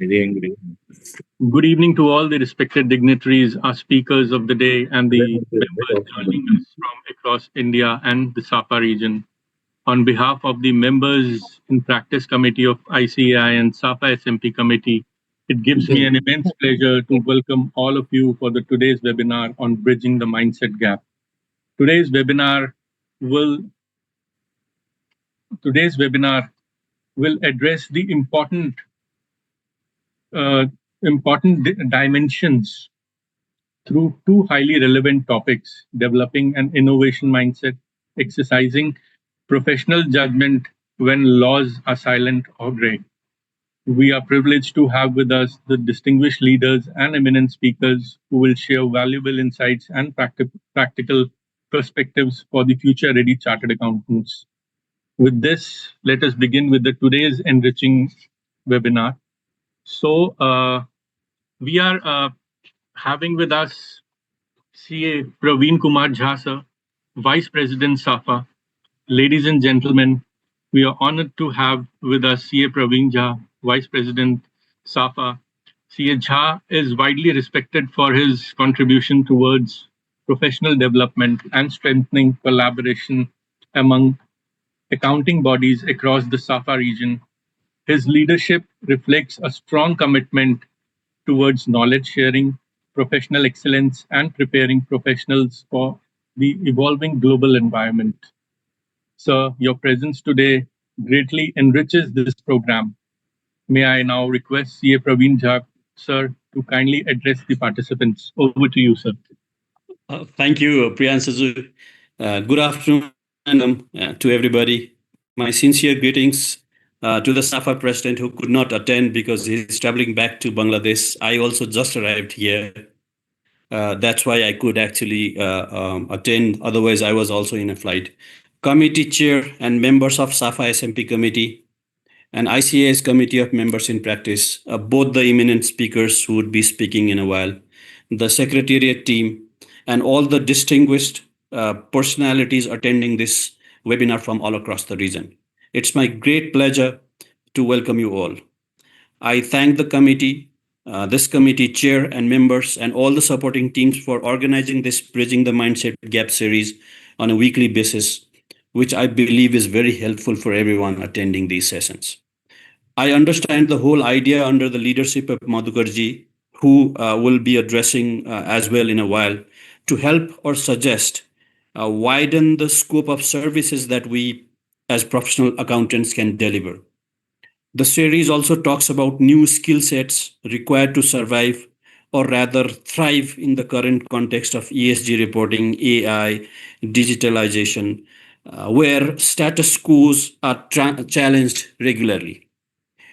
Good evening to all the respected dignitaries, our speakers of the day, and the members joining us from across India and the SAPA region. On behalf of the members in practice committee of ICAI and SAPA SMP committee, it gives me an immense pleasure to welcome all of you for the today's webinar on bridging the mindset gap. Today's webinar will today's webinar will address the uh, dimensions through two highly relevant topics: developing an innovation mindset, exercising professional judgment when laws are silent or gray. We are privileged to have with us the distinguished leaders and eminent speakers who will share valuable insights and practical perspectives for the future ready chartered accountants. With this, let us begin with the today's enriching webinar. We are having with us CA Praveen Kumar Jha, sir, Vice President SAFA. Ladies and gentlemen, we are honored to have with us CA Praveen Jha, Vice President SAFA. CA Jha is widely respected for his contribution towards professional development and strengthening collaboration among accounting bodies across the SAFA region. His leadership reflects a strong commitment towards knowledge sharing, professional excellence, and preparing professionals for the evolving global environment. Sir, your presence today greatly enriches this program. May I now request CA Praveen Jha, sir, to kindly address the participants. Over to you, sir. Thank you, Priyansu. Good afternoon to everybody. My sincere greetings to the SAFA president who could not attend because he's traveling back to Bangladesh. I also just arrived here. That's why I could actually attend. Otherwise, I was also in a flight. Committee chair and members of SAFA SMP committee and ICA's committee of members in practice, both the eminent speakers who would be speaking in a while, the secretariat team, and all the distinguished personalities attending this webinar from all across the region. It's my great pleasure to welcome you all. I thank the committee, this committee chair and members, and all the supporting teams for organizing this Bridging the Mindset Gap series on a weekly basis, which I believe is very helpful for everyone attending these sessions. I understand the whole idea under the leadership of Madhukarji, who will be addressing as well in a while, to help or suggest widen the scope of services that we as professional accountants can deliver. The series also talks about new skill sets required to survive or rather thrive in the current context of ESG reporting, AI, digitalization, where status quos are challenged regularly.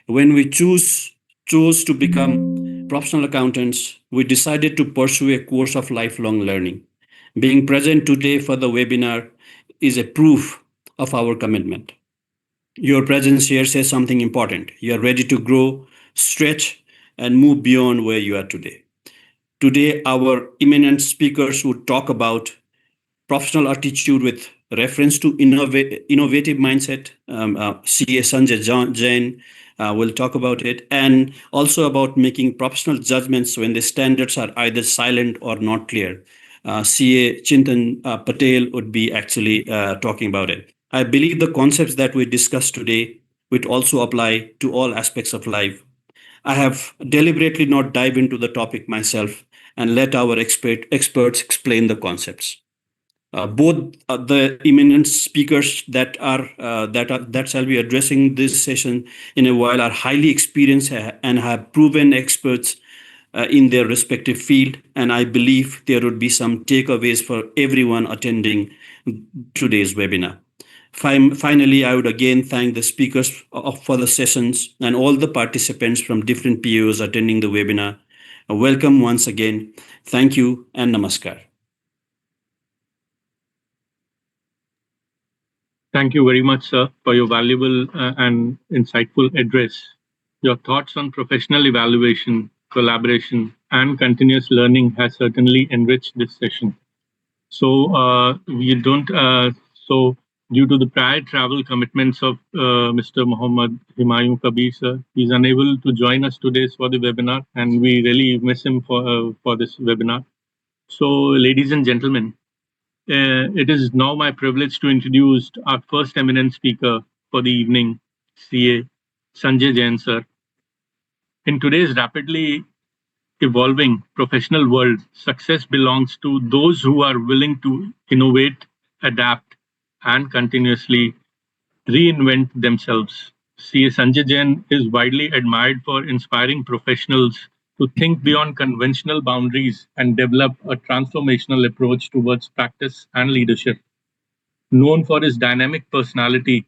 When we chose to become professional accountants, we decided to pursue a course of lifelong learning. Being present today for the webinar is a proof of our commitment. Your presence here says something important. You are ready to grow, stretch, and move beyond where you are today. Today, our eminent speakers would talk about professional attitude with reference to innovative mindset. CA Sanjay Jain will talk about it, and also about making professional judgments when the standards are either silent or not clear. CA Chintan Patel would be actually talking about it. I believe the concepts that we discussed today would also apply to all aspects of life. I have deliberately not dived into the topic myself and let our experts explain the concepts. Both the eminent speakers that shall be addressing this session in a while are highly experienced and have proven experts in their respective field, and I believe there would be some takeaways for everyone attending today's webinar. Finally, I would again thank the speakers for the sessions and all the participants from different POs attending the webinar. Welcome once again. Thank you and namaskar. Thank you very much, sir, for your valuable and insightful address. Your thoughts on professional evaluation, collaboration, and continuous learning has certainly enriched this session. So we don't. So Due to the prior travel commitments of Mr. Mohammad Himayun Kabir sir, he's unable to join us today for the webinar, and we really miss him for this webinar. So, ladies and gentlemen, it is now my privilege to introduce our first eminent speaker for the evening, CA Sanjay Jain sir. In today's rapidly evolving professional world, success belongs to those who are willing to innovate, adapt, and continuously reinvent themselves. CA Sanjay Jain is widely admired for inspiring professionals to think beyond conventional boundaries and develop a transformational approach towards practice and leadership. Known for his dynamic personality,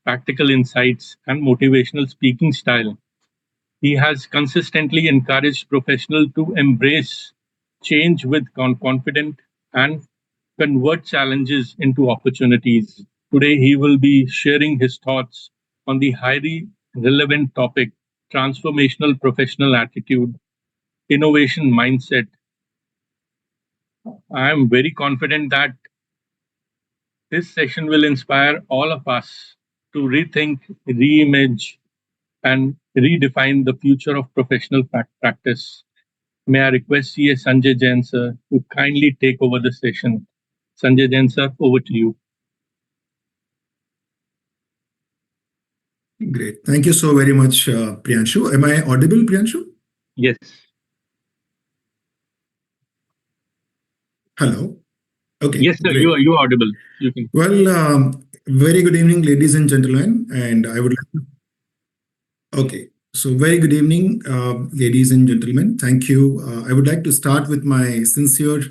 practical insights, and motivational speaking style, he has consistently encouraged professionals to embrace change with confidence and convert challenges into opportunities. Today, he will be sharing his thoughts on the highly relevant topic transformational professional attitude, innovation mindset. I am very confident that this session will inspire all of us to rethink, reimage, and redefine the future of professional practice. May I request CA Sanjay Jain sir to kindly take over the session. Sanjay Jain sir, over to you. Great. Thank you so very much, Priyanshu. Am I audible, Priyanshu? Yes. Hello. Okay, Yes, sir. great. You are audible. You can. Well, very good evening, ladies and gentlemen. And I would like to, okay. So, very good evening, ladies and gentlemen. Thank you. I would like to start with my sincere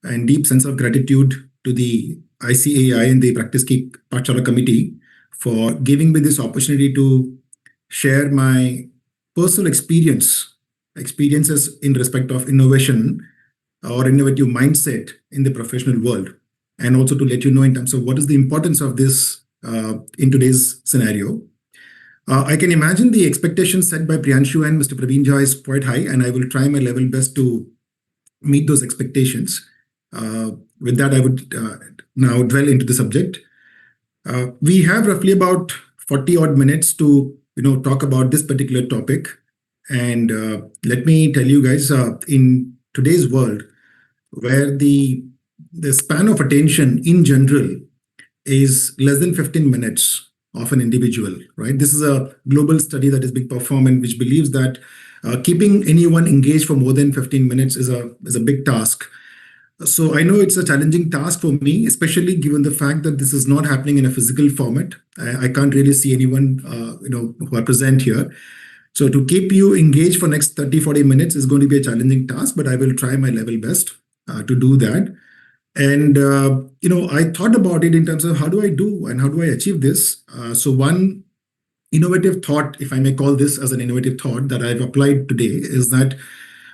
and deep sense of gratitude to the ICAI and the Practice Ki Pathshala Committee for giving me this opportunity to share my personal experiences in respect of innovation or innovative mindset in the professional world, and also to let you know in terms of what is the importance of this in today's scenario. I can imagine the expectations set by Priyanshu and Mr. Praveen Jha is quite high, and I will try my level best to meet those expectations. With that, I would now dwell into the subject. We have roughly about 40 odd minutes to talk about this particular topic. And let me tell you guys, in today's world, where the span of attention in general is less than 15 minutes of an individual, right? This is a global study that is being performed and which believes that keeping anyone engaged for more than 15 minutes is a big task. So I know it's a challenging task for me, especially given the fact that this is not happening in a physical format. I can't really see anyone who are present here. So to keep you engaged for next 30, 40 minutes is going to be a challenging task, but I will try my level best to do that. And, I thought about it in terms of how do I do and how do I achieve this? So one innovative thought, if I may call this as an innovative thought that I've applied today, is that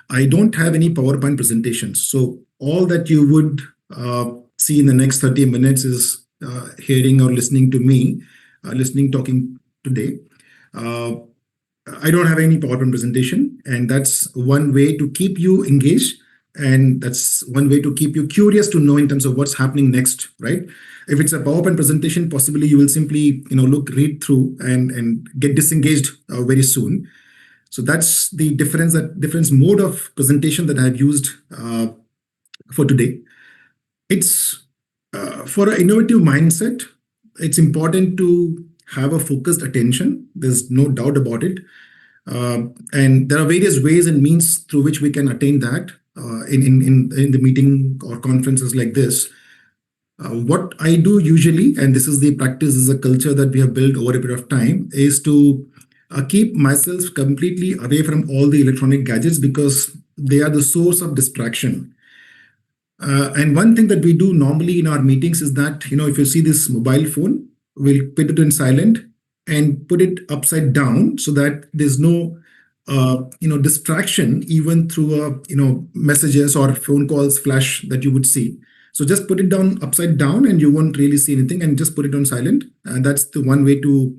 I don't have any PowerPoint presentations. So all that you would see in the next 30 minutes is hearing or listening to me, talking today. I don't have any PowerPoint presentation, and that's one way to keep you engaged. And that's one way to keep you curious to know in terms of what's happening next, right? If it's a PowerPoint presentation, possibly you will simply, read through and get disengaged very soon. So that's the difference mode of presentation that I've used for today. It's for an innovative mindset, it's important to have a focused attention. There's no doubt about it. And there are various ways and means through which we can attain that in the meeting or conferences like this. What I do usually, and this is the practice, is a culture that we have built over a period of time, is to keep myself completely away from all the electronic gadgets because they are the source of distraction. And one thing that we do normally in our meetings is that, if you see this mobile phone, we'll put it in silent and put it upside down so that there's no distraction even through messages or phone calls flash that you would see. So just put it down upside down and you won't really see anything, and just put it on silent. And that's the one way to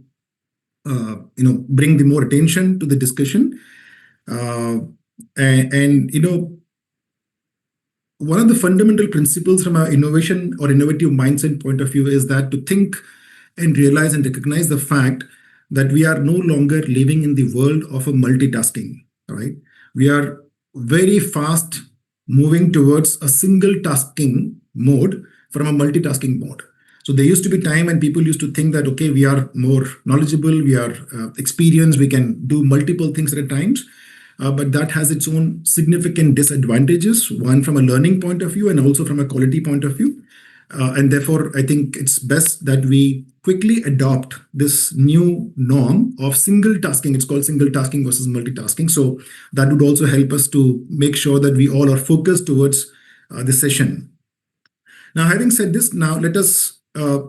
bring the more attention to the discussion. One of the fundamental principles from our innovation or innovative mindset point of view is that to think and realize and recognize the fact that we are no longer living in the world of a multitasking, right? We are very fast moving towards a single tasking mode from a multitasking mode. So there used to be time when people used to think that, okay, we are more knowledgeable, we are experienced, we can do multiple things at a time. But that has its own significant disadvantages, one from a learning point of view and also from a quality point of view. And therefore, I think it's best that we quickly adopt this new norm of single tasking. It's called single tasking versus multitasking. So that would also help us to make sure that we all are focused towards the session. Now, having said this, now let us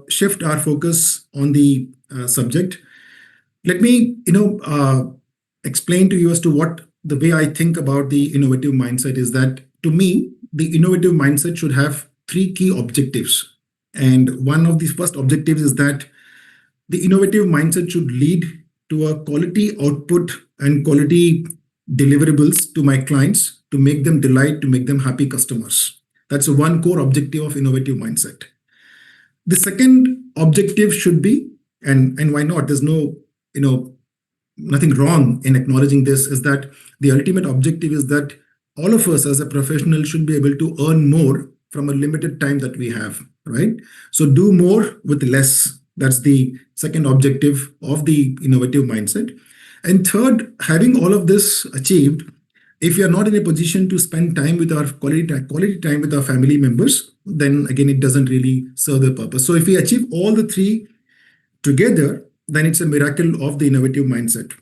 shift our focus on the subject. Let me, explain to you as to what the way I think about the innovative mindset is that to me, the innovative mindset should have three key objectives. And one of the first objectives is that the innovative mindset should lead to a quality output and quality deliverables to my clients to make them delight, to make them happy customers. That's one core objective of innovative mindset. The second objective should be, and why not? There's no, nothing wrong in acknowledging this, is that the ultimate objective is that all of us as a professional should be able to earn more from a limited time that we have, right? So do more with less. That's the second objective of the innovative mindset. And third, having all of this achieved, if you're not in a position to spend time with our quality time with our family members, then again, it doesn't really serve the purpose. So if we achieve all the three together, then it's a miracle of the innovative mindset.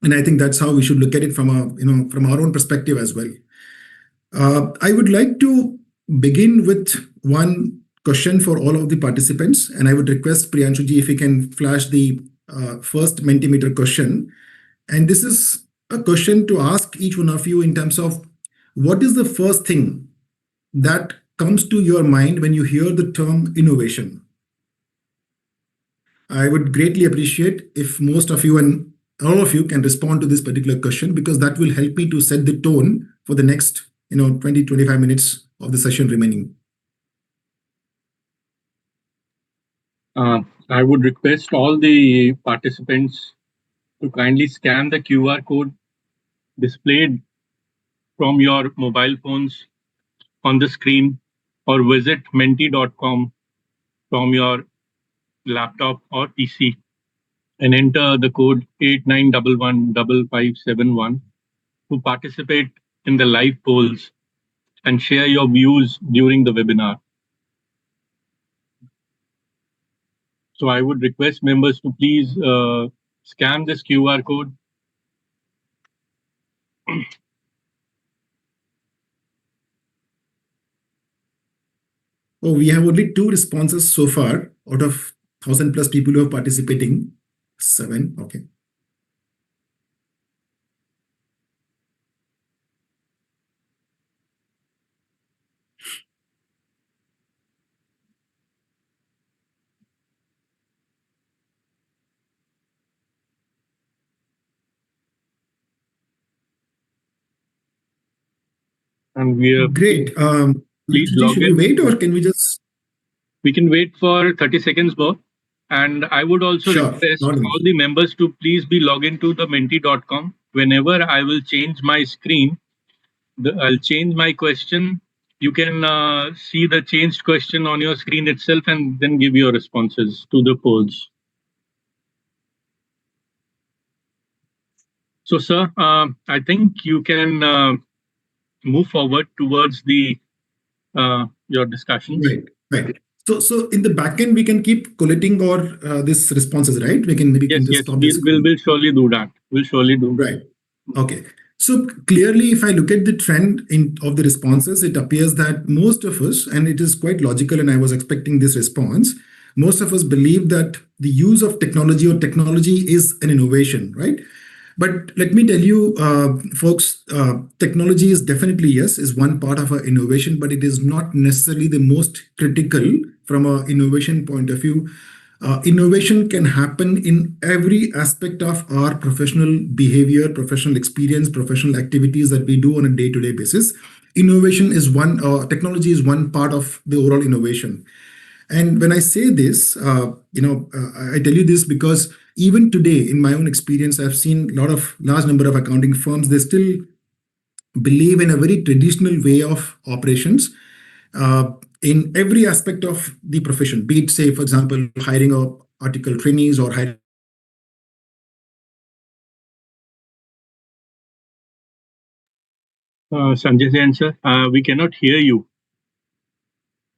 And I think that's how we should look at it from from our own perspective as well. I would like to begin with one question for all of the participants, and I would request Priyanshuji if he can flash the first Mentimeter question. And this is a question to ask each one of you in terms of what is the first thing that comes to your mind when you hear the term innovation? I would greatly appreciate if most of you and all of you can respond to this particular question, because that will help me to set the tone for the next 20-25 minutes of the session remaining. I would request all the participants to kindly scan the QR code displayed from your mobile phones on the screen, or visit menti.com from your laptop or PC and enter the code 89115571 to participate in the live polls and share your views during the webinar. So I would request members to please scan this QR code. Oh, we have only 2 responses so far out of 1,000 plus people who are participating. 7, okay. And we are great. please Should log we in. wait or can we just? We can wait for 30 seconds more. And I would also Sure, request not an all issue. the members to please be logged into the menti.com. Whenever I will change my screen, I'll change my question. You can see the changed question on your screen itself and then give your responses to the polls. So, sir, I think you can move forward towards the your discussions. Right. So in the backend, we can keep collating or this responses, right? We can Yes, just stop this. we'll surely do that. We'll surely do. Right. Okay. So clearly, if I look at the trend of the responses, it appears that most of us, and it is quite logical, and I was expecting this response, most of us believe that the use of technology or technology is an innovation, right? But let me tell you, folks, technology is definitely, yes, is one part of our innovation, but it is not necessarily the most critical from an innovation point of view. Innovation can happen in every aspect of our professional behavior, professional experience, professional activities that we do on a day-to-day basis. Innovation is one, technology is one part of the overall innovation. And when I say this, I tell you this because even today, in my own experience, I've seen a large number of accounting firms. They still believe in a very traditional way of operations in every aspect of the profession. Be it, say, for example, hiring a article trainees or hiring Sanjay Jain sir, we cannot hear you.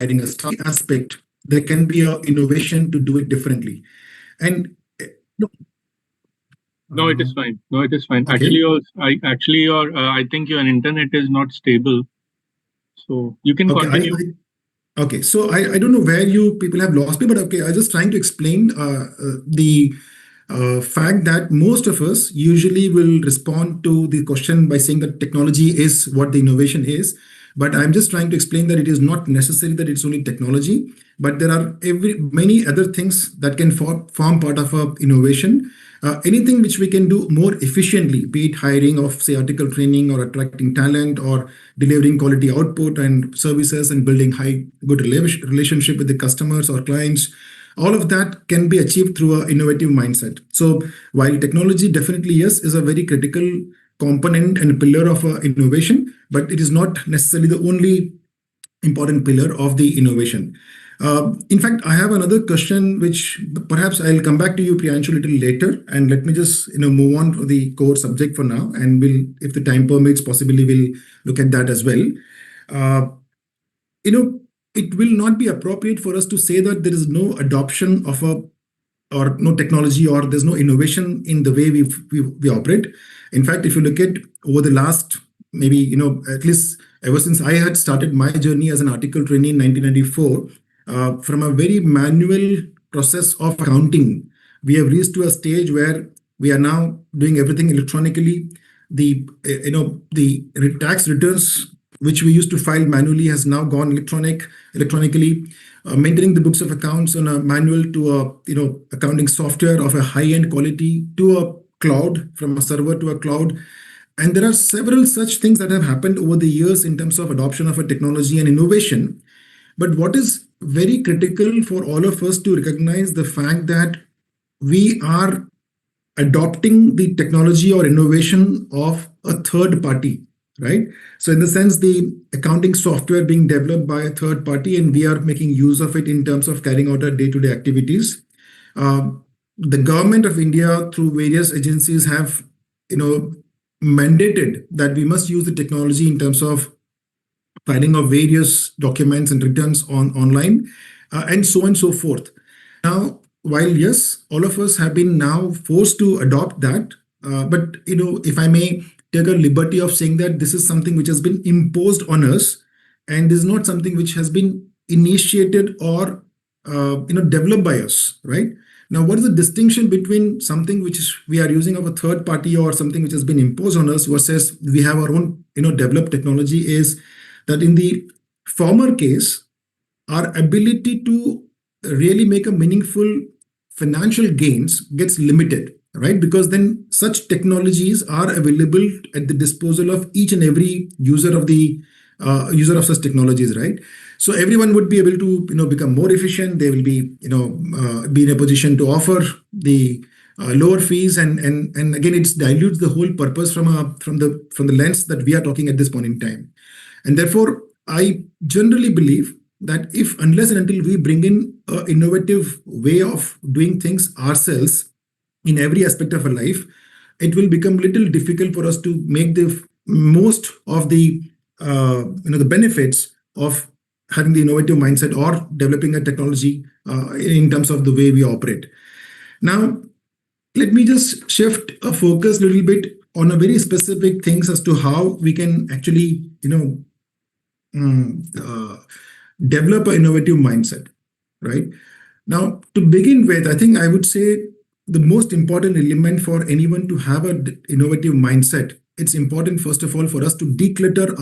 a staff aspect, there can be a innovation to do it differently. And no, No, it is fine. No, it is fine. okay, Actually, I think your internet is not stable. So you can okay, continue. okay. So I don't know where you people have lost me, but okay, I was just trying to explain the fact that most of us usually will respond to the question by saying that technology is what the innovation is. But I'm just trying to explain that it is not necessary that it's only technology, but there are many other things that can form part of a innovation. Anything which we can do more efficiently, be it hiring of, say, article training or attracting talent or delivering quality output and services and building good relationship with the customers or clients, all of that can be achieved through an innovative mindset. So while technology definitely, yes, is a very critical component and pillar of innovation, but it is not necessarily the only important pillar of the innovation. In fact, I have another question, which perhaps I'll come back to you, Priyanshu, a little later, and let me just move on to the core subject for now, and we'll, if the time permits, possibly we'll look at that as well. Uh, you know, it will not be appropriate for us to say that there is no adoption of a or no technology or there's no innovation in the way we operate. In fact, if you look at over the last maybe at least ever since I had started my journey as an article trainee in 1994, from a very manual process of accounting, we have reached to a stage where we are now doing everything electronically. The tax returns which we used to file manually has now gone electronically. Maintaining the books of accounts on a manual to a accounting software of a high-end quality to a cloud, from a server to a cloud. And there are several such things that have happened over the years in terms of adoption of a technology and innovation. But what is very critical for all of us to recognize the fact that we are adopting the technology or innovation of a third party, right? So in the sense, the accounting software being developed by a third party, and we are making use of it in terms of carrying out our day-to-day activities. Uh, the government of India, through various agencies, have mandated that we must use the technology in terms of filing of various documents and returns online, and so on and so forth. Now, while yes, all of us have been now forced to adopt that, but if I may take a liberty of saying that this is something which has been imposed on us, and this is not something which has been initiated or developed by us, right? Now, what is the distinction between something which we are using of a third party or something which has been imposed on us versus we have our own developed technology? Is that in the former case, our ability to really make a meaningful financial gains gets limited, right? Because then such technologies are available at the disposal of each and every user of such technologies, right? So everyone would be able to become more efficient. They will be in a position to offer the lower fees, and again, it dilutes the whole purpose from the lens that we are talking at this point in time. And therefore, I generally believe that if, unless and until we bring in an innovative way of doing things ourselves in every aspect of our life, it will become little difficult for us to make the most of the benefits of having the innovative mindset or developing a technology in terms of the way we operate. Now, let me just shift a focus a little bit on a very specific things as to how we can actually uh, develop an innovative mindset, right? Now, to begin with, I think I would say the most important element for anyone to have an innovative mindset, it's important, first of all, for us to declutter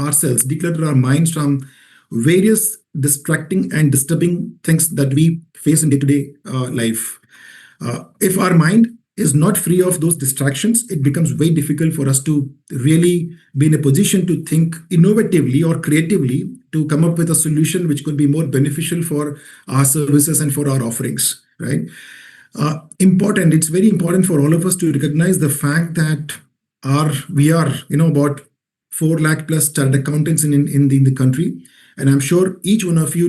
our minds from various distracting and disturbing things that we face in day-to-day life. If our mind is not free of those distractions, it becomes very difficult for us to really be in a position to think innovatively or creatively to come up with a solution which could be more beneficial for our services and for our offerings, right? Important. It's very important for all of us to recognize the fact that we are, about 4 lakh plus chartered accountants in the country. And I'm sure each one of you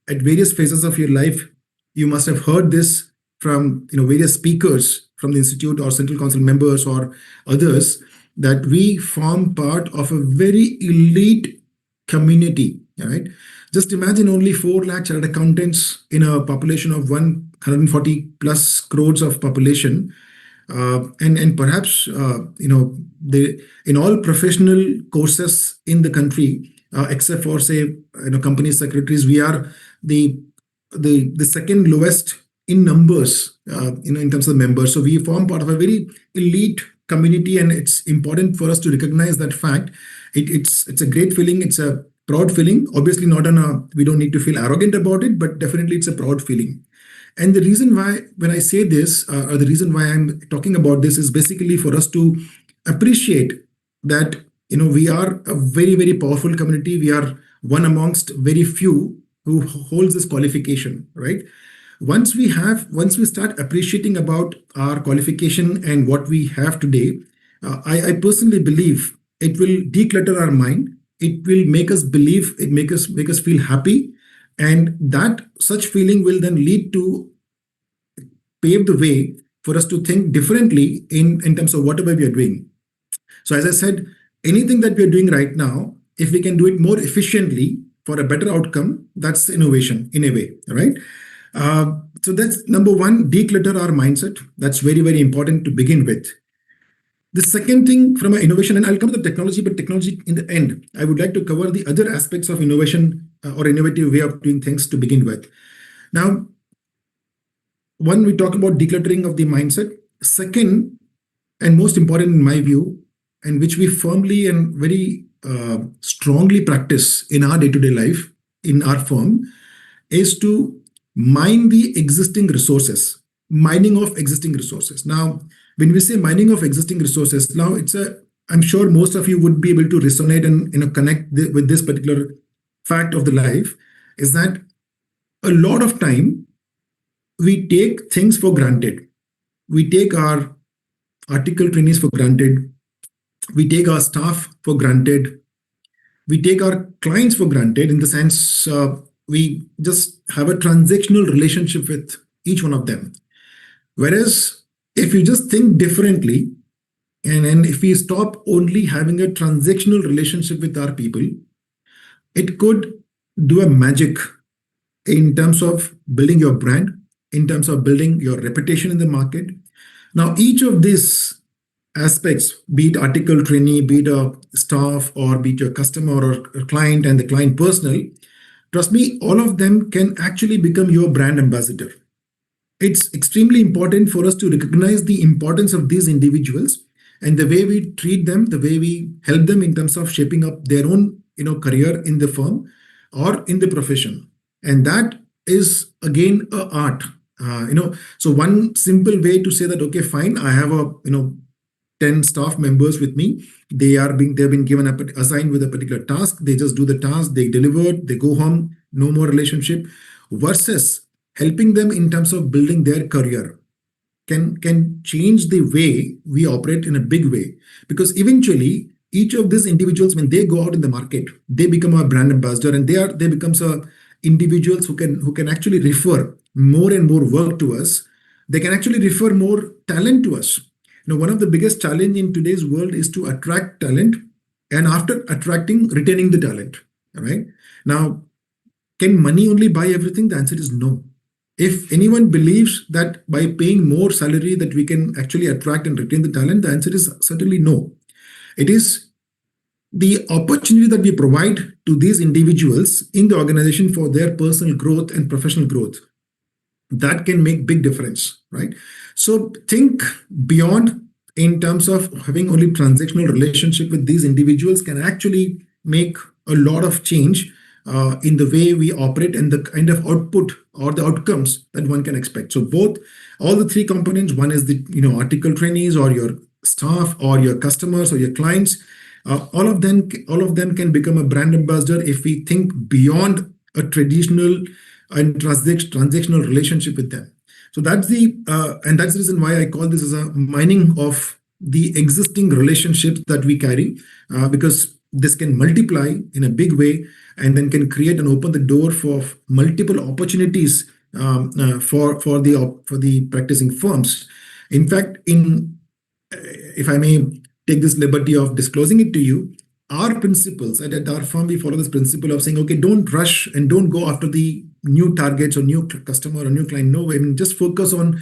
at various phases of your life, you must have heard this from various speakers from the institute or central council members or others, that we form part of a very elite community, right? Just imagine only 4 lakh chartered accountants in a population of 140 plus crores of population. And perhaps, in all professional courses in the country, except for, say, company secretaries, we are the second lowest in numbers, in terms of members. So we form part of a very elite community, and it's important for us to recognize that fact. It's a great feeling. It's a proud feeling. Obviously, we don't need to feel arrogant about it, but definitely it's a proud feeling. And the reason why, when I say this, or the reason why I'm talking about this, is basically for us to appreciate that we are a very, very powerful community. We are one amongst very few who holds this qualification, right? Once we start appreciating about our qualification and what we have today, I personally believe it will declutter our mind. It will make us believe, make us feel happy, and that such feeling will then lead to pave the way for us to think differently in terms of whatever we are doing. So as I said, anything that we are doing right now, if we can do it more efficiently for a better outcome, that's innovation in a way, right? So that's number one, declutter our mindset. That's very, very important to begin with. The second thing from an innovation, and I'll come to the technology, but technology in the end, I would like to cover the other aspects of innovation or innovative way of doing things to begin with. Now, one, we talk about decluttering of the mindset. Second, and most important in my view, and which we firmly and very strongly practice in our day-to-day life in our firm, is to mine the existing resources, mining of existing resources. Now, when we say mining of existing resources, now I'm sure most of you would be able to resonate and connect with this particular fact of the life, is that a lot of time we take things for granted. We take our article trainees for granted. We take our staff for granted. We take our clients for granted, in the sense we just have a transactional relationship with each one of them. Whereas if you just think differently, and if we stop only having a transactional relationship with our people, it could do a magic in terms of building your brand, in terms of building your reputation in the market. Now, each of these aspects, be it article trainee, be it a staff, or be it your customer or a client and the client personal, trust me, all of them can actually become your brand ambassador. It's extremely important for us to recognize the importance of these individuals, and the way we treat them, the way we help them in terms of shaping up their own career in the firm or in the profession. And that is again a art. So one simple way to say that, okay, fine, I have 10 staff members with me. They've been given assigned with a particular task. They just do the task, they deliver, they go home, no more relationship, versus helping them in terms of building their career can change the way we operate in a big way. Because eventually, each of these individuals, when they go out in the market, they become a brand ambassador, and they become individuals who can actually refer more and more work to us. They can actually refer more talent to us. One of the biggest challenge in today's world is to attract talent, and after attracting, retaining the talent. All right. Now, can money only buy everything? The answer is no. If anyone believes that by paying more salary that we can actually attract and retain the talent, the answer is certainly no. It is the opportunity that we provide to these individuals in the organization for their personal growth and professional growth that can make big difference, right? So think beyond, in terms of having only transactional relationship with these individuals can actually make a lot of change in the way we operate and the kind of output or the outcomes that one can expect. So all the three components, one is the article trainees or your staff or your customers or your clients, All of them can become a brand ambassador if we think beyond a traditional and transactional relationship with them. So that's the reason why I call this as a mining of the existing relationships that we carry, because this can multiply in a big way and then can create and open the door for multiple opportunities, for the practicing firms. In fact, in if I may take this liberty of disclosing it to you, our principles at our firm, we follow this principle of saying, okay, don't rush and don't go after the new targets or new customer or new client. No, I mean, just focus on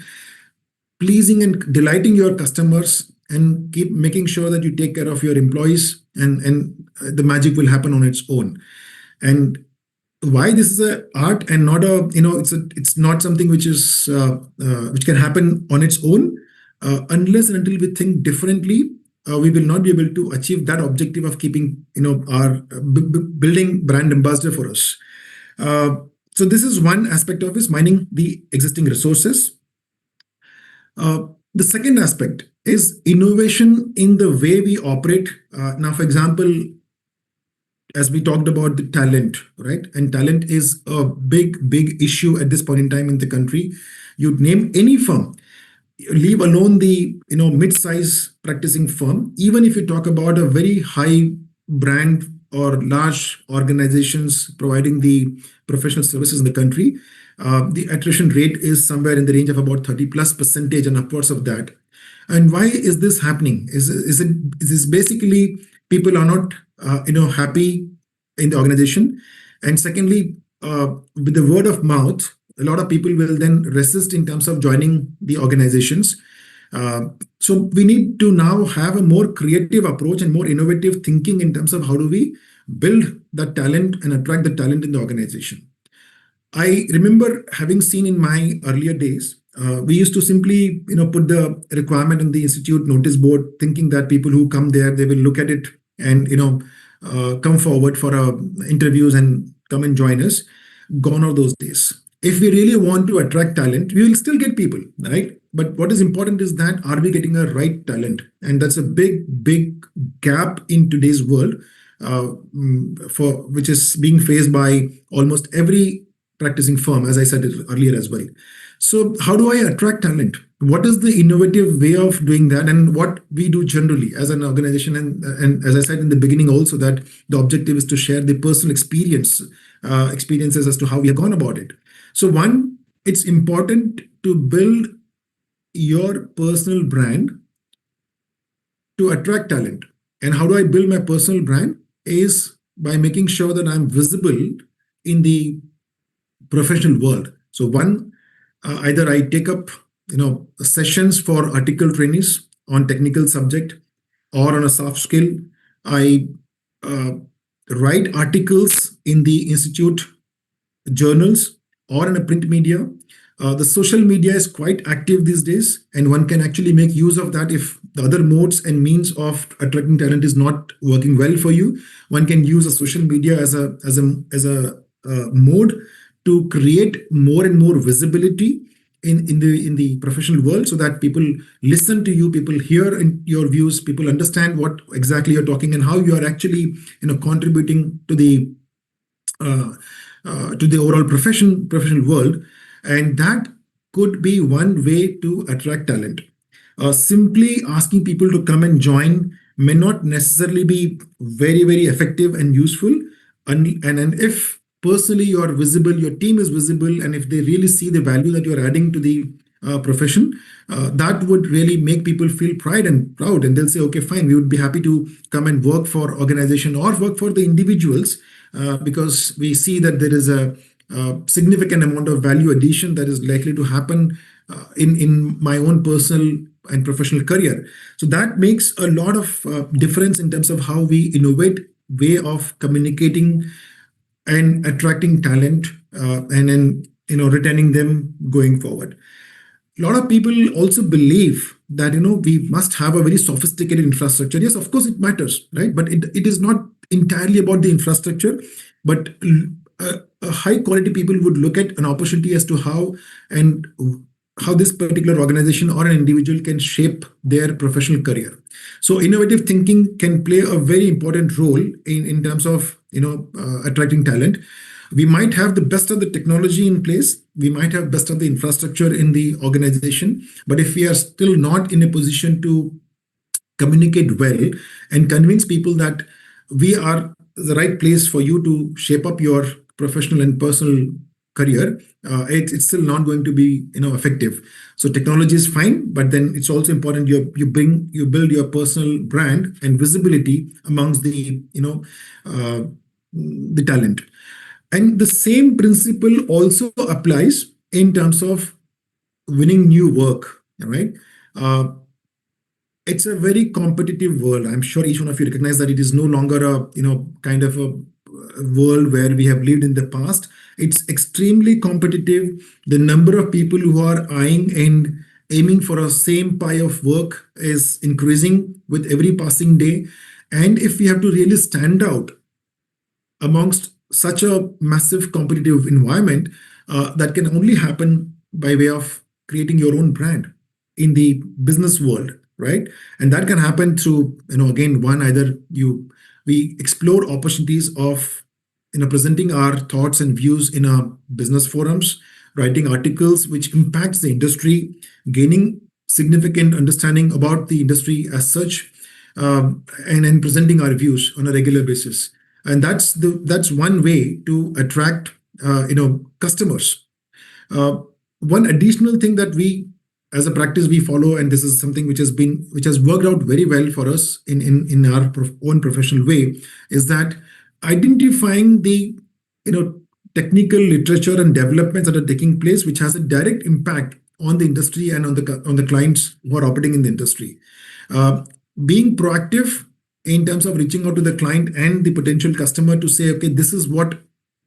pleasing and delighting your customers and keep making sure that you take care of your employees, and the magic will happen on its own. And why this is a art and not a, it's not something which is which can happen on its own, unless and until we think differently, we will not be able to achieve that objective of keeping our building brand ambassador for us. So this is one aspect of is mining the existing resources. The second aspect is innovation in the way we operate. Now, for example, as we talked about the talent, right? And talent is a big issue at this point in time in the country. You'd name any firm, leave alone the mid-size practicing firm. Even if you talk about a very high brand or large organizations providing the professional services in the country, the attrition rate is somewhere in the range of about 30+% and upwards of that. And why is this happening? Is this basically people are not happy in the organization, and secondly, with the word of mouth, a lot of people will then resist in terms of joining the organizations. So we need to now have a more creative approach and more innovative thinking in terms of how do we build that talent and attract the talent in the organization. I remember having seen in my earlier days, we used to simply put the requirement on the institute notice board, thinking that people who come there, they will look at it and come forward for interviews and come and join us. Gone are those days. If we really want to attract talent, we will still get people, right? But what is important is that are we getting a right talent? And that's a big gap in today's world, for which is being faced by almost every practicing firm, as I said it earlier as well. So how do I attract talent? What is the innovative way of doing that, and what we do generally as an organization? And as I said in the beginning also, that the objective is to share the personal experiences as to how we have gone about it. So one, it's important to build your personal brand to attract talent. And how do I build my personal brand? Is by making sure that I'm visible in the professional world. So one, either I take up sessions for article trainees on technical subject or on a soft skill. I write articles in the institute journals or in a print media. The social media is quite active these days, and one can actually make use of that. If the other modes and means of attracting talent is not working well for you, one can use a social media as a mode to create more and more visibility in the professional world, so that people listen to you, people hear your views, people understand what exactly you're talking and how you are actually contributing to the overall professional world. And that could be one way to attract talent. Simply asking people to come and join may not necessarily be very effective and useful. And if personally you are visible, your team is visible, and if they really see the value that you're adding to the profession, that would really make people feel pride and proud, and they'll say, okay, fine, we would be happy to come and work for organization or work for the individuals, because we see that there is a significant amount of value addition that is likely to happen in my own personal and professional career. So that makes a lot of difference in terms of how we innovate way of communicating and attracting talent, and then retaining them going forward. A lot of people also believe that we must have a very sophisticated infrastructure. Yes, of course it matters, right? But it is not entirely about the infrastructure, but a high quality people would look at an opportunity as to how and how this particular organization or an individual can shape their professional career. So innovative thinking can play a very important role in terms of attracting talent. We might have the best of the technology in place, we might have best of the infrastructure in the organization, but if we are still not in a position to communicate well and convince people that we are the right place for you to shape up your professional and personal career, it's still not going to be effective. So technology is fine, but then it's also important you build your personal brand and visibility amongst the talent. And the same principle also applies in terms of winning new work, right? Uh, it's a very competitive world. I'm sure each one of you recognize that it is no longer a kind of a world where we have lived in the past. It's extremely competitive. The number of people who are eyeing and aiming for a same pie of work is increasing with every passing day. And if we have to really stand out amongst such a massive competitive environment, that can only happen by way of creating your own brand in the business world, right? And that can happen through, again, one, either we explore opportunities of presenting our thoughts and views in a business forums, writing articles which impacts the industry, gaining significant understanding about the industry as such, and then presenting our views on a regular basis. And that's one way to attract customers. One additional thing that we as a practice we follow, and this is something which has worked out very well for us in our own professional way, is that identifying the technical literature and developments that are taking place, which has a direct impact on the industry and on the clients who are operating in the industry. Being proactive in terms of reaching out to the client and the potential customer to say, okay, this is what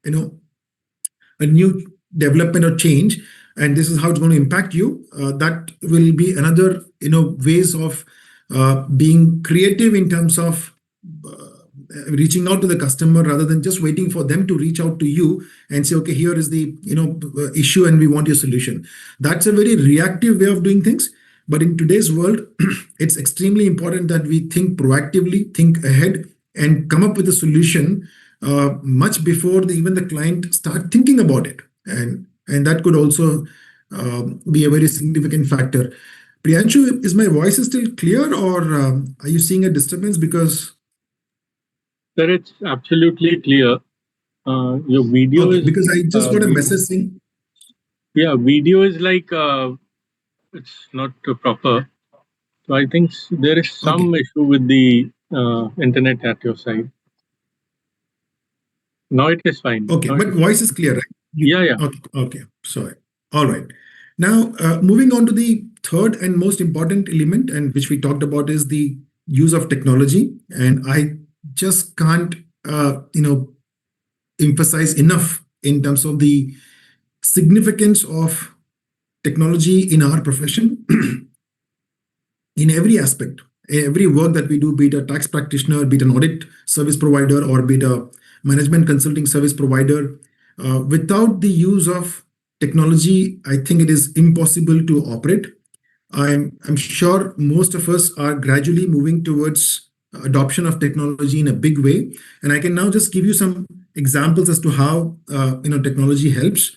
a new development or change, and this is how it's going to impact you. That will be another ways of being creative in terms of reaching out to the customer rather than just waiting for them to reach out to you and say, okay, here is the issue and we want your solution. That's a very reactive way of doing things. But in today's world, it's extremely important that we think proactively, think ahead, and come up with a solution much before even the client start thinking about it. And that could also be a very significant factor. Priyanshu, is my voice still clear, or are you seeing a disturbance? Because Sir, it's absolutely clear. Your video okay, is because I just got a message saying, video is like it's not proper. So I think there is some okay, issue with the internet at your side. Now it is fine. okay, but voice is clear, right? Yeah. Okay, sorry. All right. Now, moving on to the third and most important element, and which we talked about, is the use of technology. And I just can't, emphasize enough in terms of the significance of technology in our profession in every aspect. Every work that we do, be it a tax practitioner, be it an audit service provider, or be it a management consulting service provider, without the use of technology, I think it is impossible to operate. I'm sure most of us are gradually moving towards adoption of technology in a big way, and I can now just give you some examples as to how technology helps.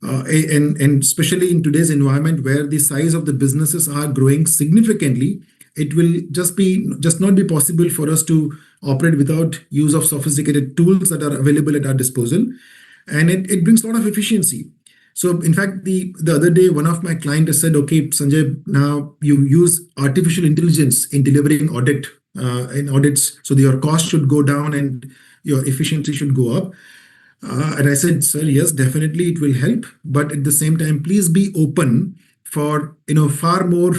And especially in today's environment where the size of the businesses are growing significantly, it will just not be possible for us to operate without use of sophisticated tools that are available at our disposal, and it brings a lot of efficiency. So in fact, the other day, one of my clients said, okay, Sanjay, now you use artificial intelligence in delivering in audits, so your cost should go down and your efficiency should go up. And I said, sir, yes, definitely it will help. But at the same time, please be open for far more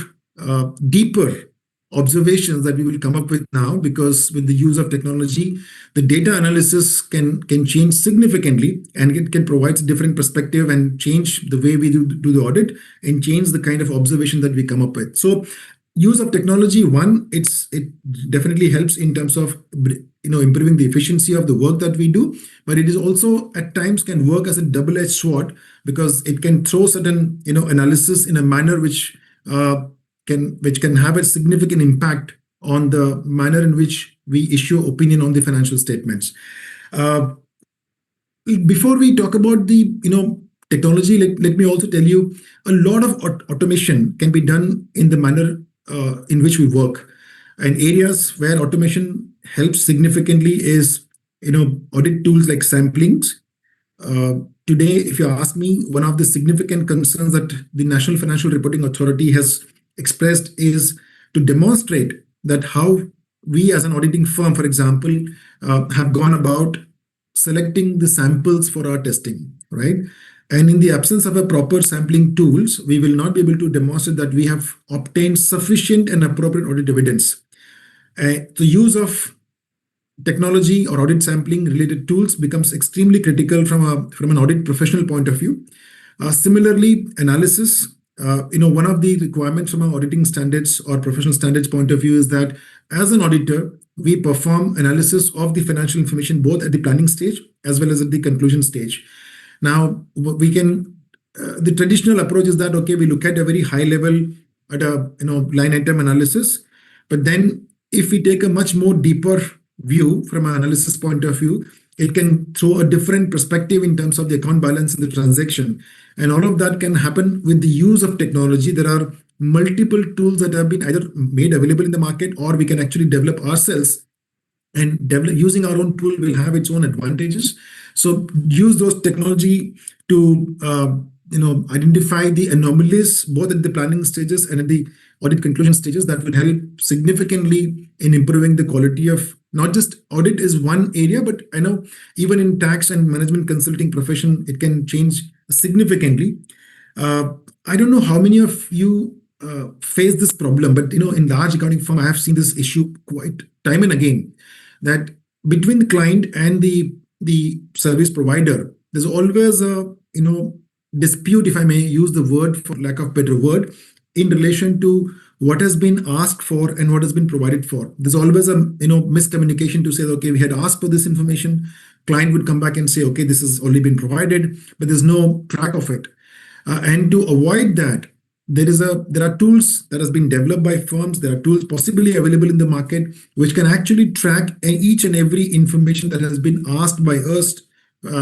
deeper observations that we will come up with now, because with the use of technology, the data analysis can change significantly, and it can provide different perspective and change the way we do the audit and change the kind of observation that we come up with. So use of technology, one, it definitely helps in terms of improving the efficiency of the work that we do, but it is also at times can work as a double-edged sword because it can throw certain analysis in a manner which can have a significant impact on the manner in which we issue opinion on the financial statements. Uh, Before we talk about the technology, let me also tell you a lot of automation can be done in the manner in which we work, and areas where automation helps significantly is audit tools like samplings. uh, Today, if you ask me, one of the significant concerns that the National Financial Reporting Authority has expressed is to demonstrate that how we as an auditing firm, for example, have gone about selecting the samples for our testing, right? And in the absence of a proper sampling tools, we will not be able to demonstrate that we have obtained sufficient and appropriate audit evidence. The use of technology or audit sampling related tools becomes extremely critical from an audit professional point of view. Similarly, analysis. One of the requirements from our auditing standards or professional standards point of view is that as an auditor, we perform analysis of the financial information both at the planning stage as well as at the conclusion stage. Now, we can the traditional approach is that okay, we look at a very high level at a line item analysis, but then if we take a much more deeper view from an analysis point of view, it can throw a different perspective in terms of the account balance and the transaction. And all of that can happen with the use of technology. There are multiple tools that have been either made available in the market or we can actually develop ourselves, and using our own tool will have its own advantages. So use those technology to identify the anomalies both at the planning stages and at the audit conclusion stages. That will help significantly in improving the quality of not just audit is one area, but I know even in tax and management consulting profession, it can change significantly. I don't know how many of you face this problem, but in large accounting firm, I have seen this issue quite time and again, that between the client and the service provider, there's always a dispute, if I may use the word for lack of better word, in relation to what has been asked for and what has been provided for. There's always a miscommunication to say, okay, we had asked for this information. Client would come back and say, okay, this has already been provided, but there's no track of it. And to avoid that, there are tools that has been developed by firms. There are tools possibly available in the market which can actually track each and every information that has been asked by us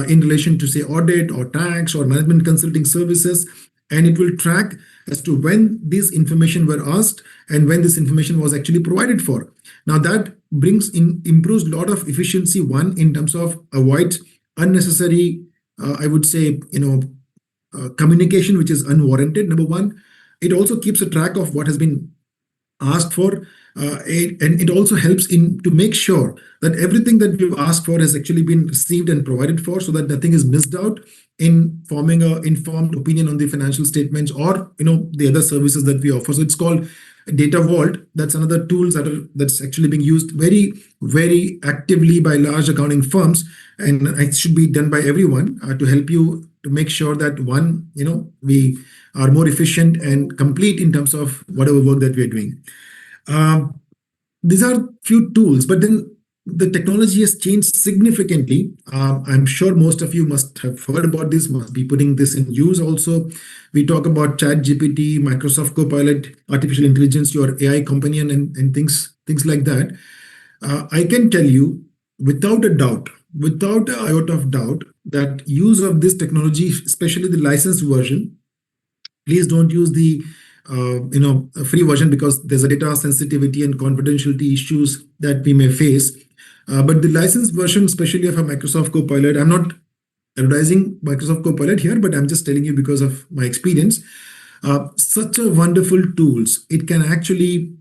in relation to say audit or tax or management consulting services, and it will track as to when this information were asked and when this information was actually provided for. Now that improves a lot of efficiency, one in terms of avoid unnecessary I would say communication which is unwarranted, number one. It also keeps a track of what has been asked for, and it also helps in to make sure that everything that we've asked for has actually been received and provided for, so that nothing is missed out in forming a informed opinion on the financial statements or the other services that we offer. So it's called data vault. That's another tool that's actually being used very, very actively by large accounting firms, and it should be done by everyone to help you to make sure that one, we are more efficient and complete in terms of whatever work that we are doing. These are few tools, but then the technology has changed significantly. I'm sure most of you must have heard about this, must be putting this in use also. We talk about Chat GPT, Microsoft Copilot, artificial intelligence, your AI companion, and things like that. I can tell you without a doubt, without an iota of doubt, that use of this technology, especially the licensed version, please don't use the free version because there's a data sensitivity and confidentiality issues that we may face. But the licensed version, especially of a Microsoft Copilot, I'm not advertising Microsoft Copilot here, but I'm just telling you because of my experience. Such a wonderful tools. It can actually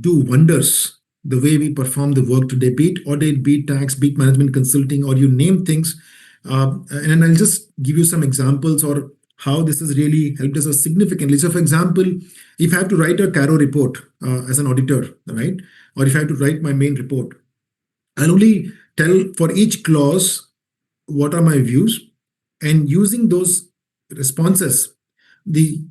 do wonders the way we perform the work today, be it audit, be it tax, be it management consulting, or you name things. And I'll just give you some examples or how this has really helped us significantly. So, for example, if I have to write a CARO report as an auditor, right, or if I have to write my main report, I'll only tell for each clause what are my views, and using those responses, the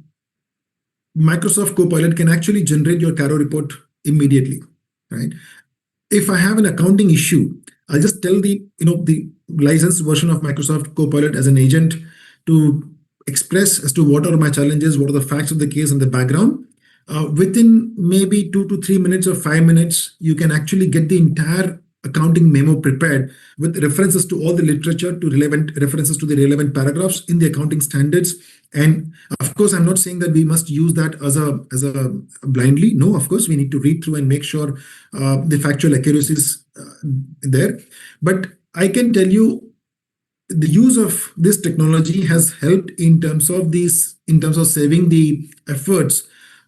Microsoft Copilot can actually generate your CARO report immediately, right? If I have an accounting issue, I'll just tell the licensed version of Microsoft Copilot as an agent to express as to what are my challenges, what are the facts of the case and the background. Within maybe 2 to 3 minutes or 5 minutes, you can actually get the entire accounting memo prepared with references to all the literature, to relevant references to the relevant paragraphs in the accounting standards. And of course, I'm not saying that we must use that as a blindly. No, of course, we need to read through and make sure the factual accuracy is there. But I can tell you the use of this technology has helped in terms of saving the efforts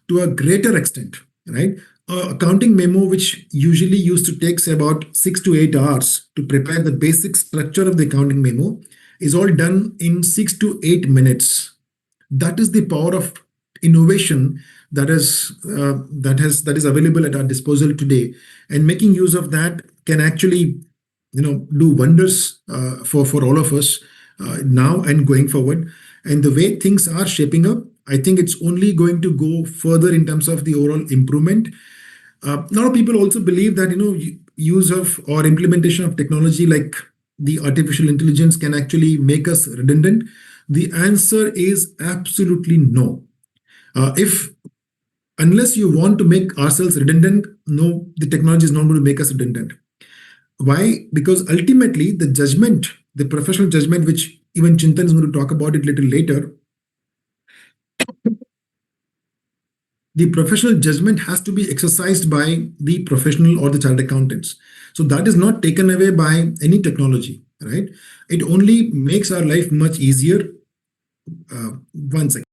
to a greater extent, right? Accounting memo, which usually used to take say about 6 to 8 hours to prepare the basic structure of the accounting memo, is all done in 6 to 8 minutes. That is the power of innovation that is available at our disposal today, and making use of that can actually do wonders for all of us now and going forward. And the way things are shaping up, I think it's only going to go further in terms of the overall improvement. A lot of people also believe that use of or implementation of technology like the artificial intelligence can actually make us redundant. The answer is absolutely no. If Unless you want to make ourselves redundant, no, the technology is not going to make us redundant. Why? Because ultimately the judgment, the professional judgment, which even Chintan is going to talk about it little later, the professional judgment has to be exercised by the professional or the child accountants. So that is not taken away by any technology, right? It only makes our life much easier. One second.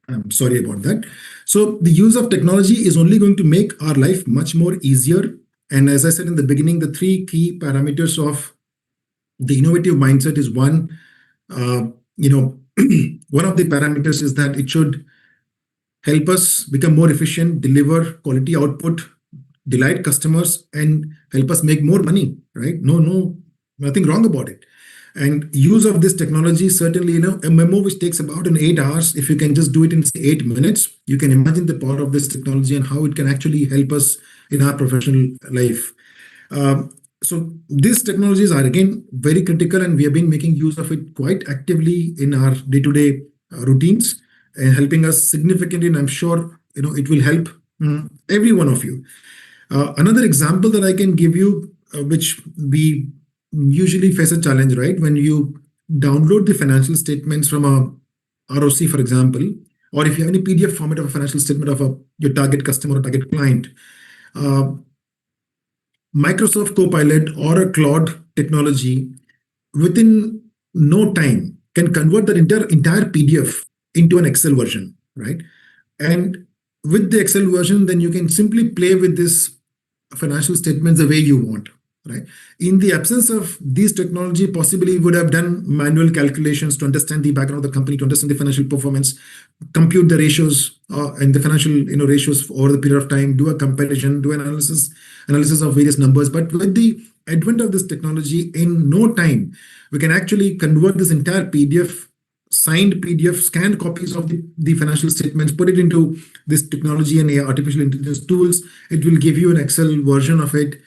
I'm sorry about that. So the use of technology is only going to make our life much more easier. And as I said in the beginning, the three key parameters of the innovative mindset is one, one of the parameters is that it should help us become more efficient, deliver quality output, delight customers, and help us make more money, right? Nothing wrong about it. And use of this technology, certainly, a memo which takes about 8 hours, if you can just do it in say 8 minutes, you can imagine the power of this technology and how it can actually help us in our professional life. So these technologies are again very critical, and we have been making use of it quite actively in our day-to-day routines and helping us significantly. And I'm sure it will help every one of you. Another example that I can give you, which we usually face a challenge, right? When you download the financial statements from a ROC, for example, or if you have any PDF format of a financial statement of your target customer or target client, Microsoft Copilot or a Claude technology within no time can convert that entire PDF into an Excel version, right? And with the Excel version, then you can simply play with this financial statements the way you want, right? In the absence of these technology, possibly would have done manual calculations to understand the background of the company, to understand the financial performance, compute the ratios and the financial ratios over the period of time, do a comparison, do an analysis of various numbers. But with the advent of this technology, in no time, we can actually convert this entire PDF, signed PDF, scanned copies of the financial statements, put it into this technology and artificial intelligence tools. It will give you an Excel version of it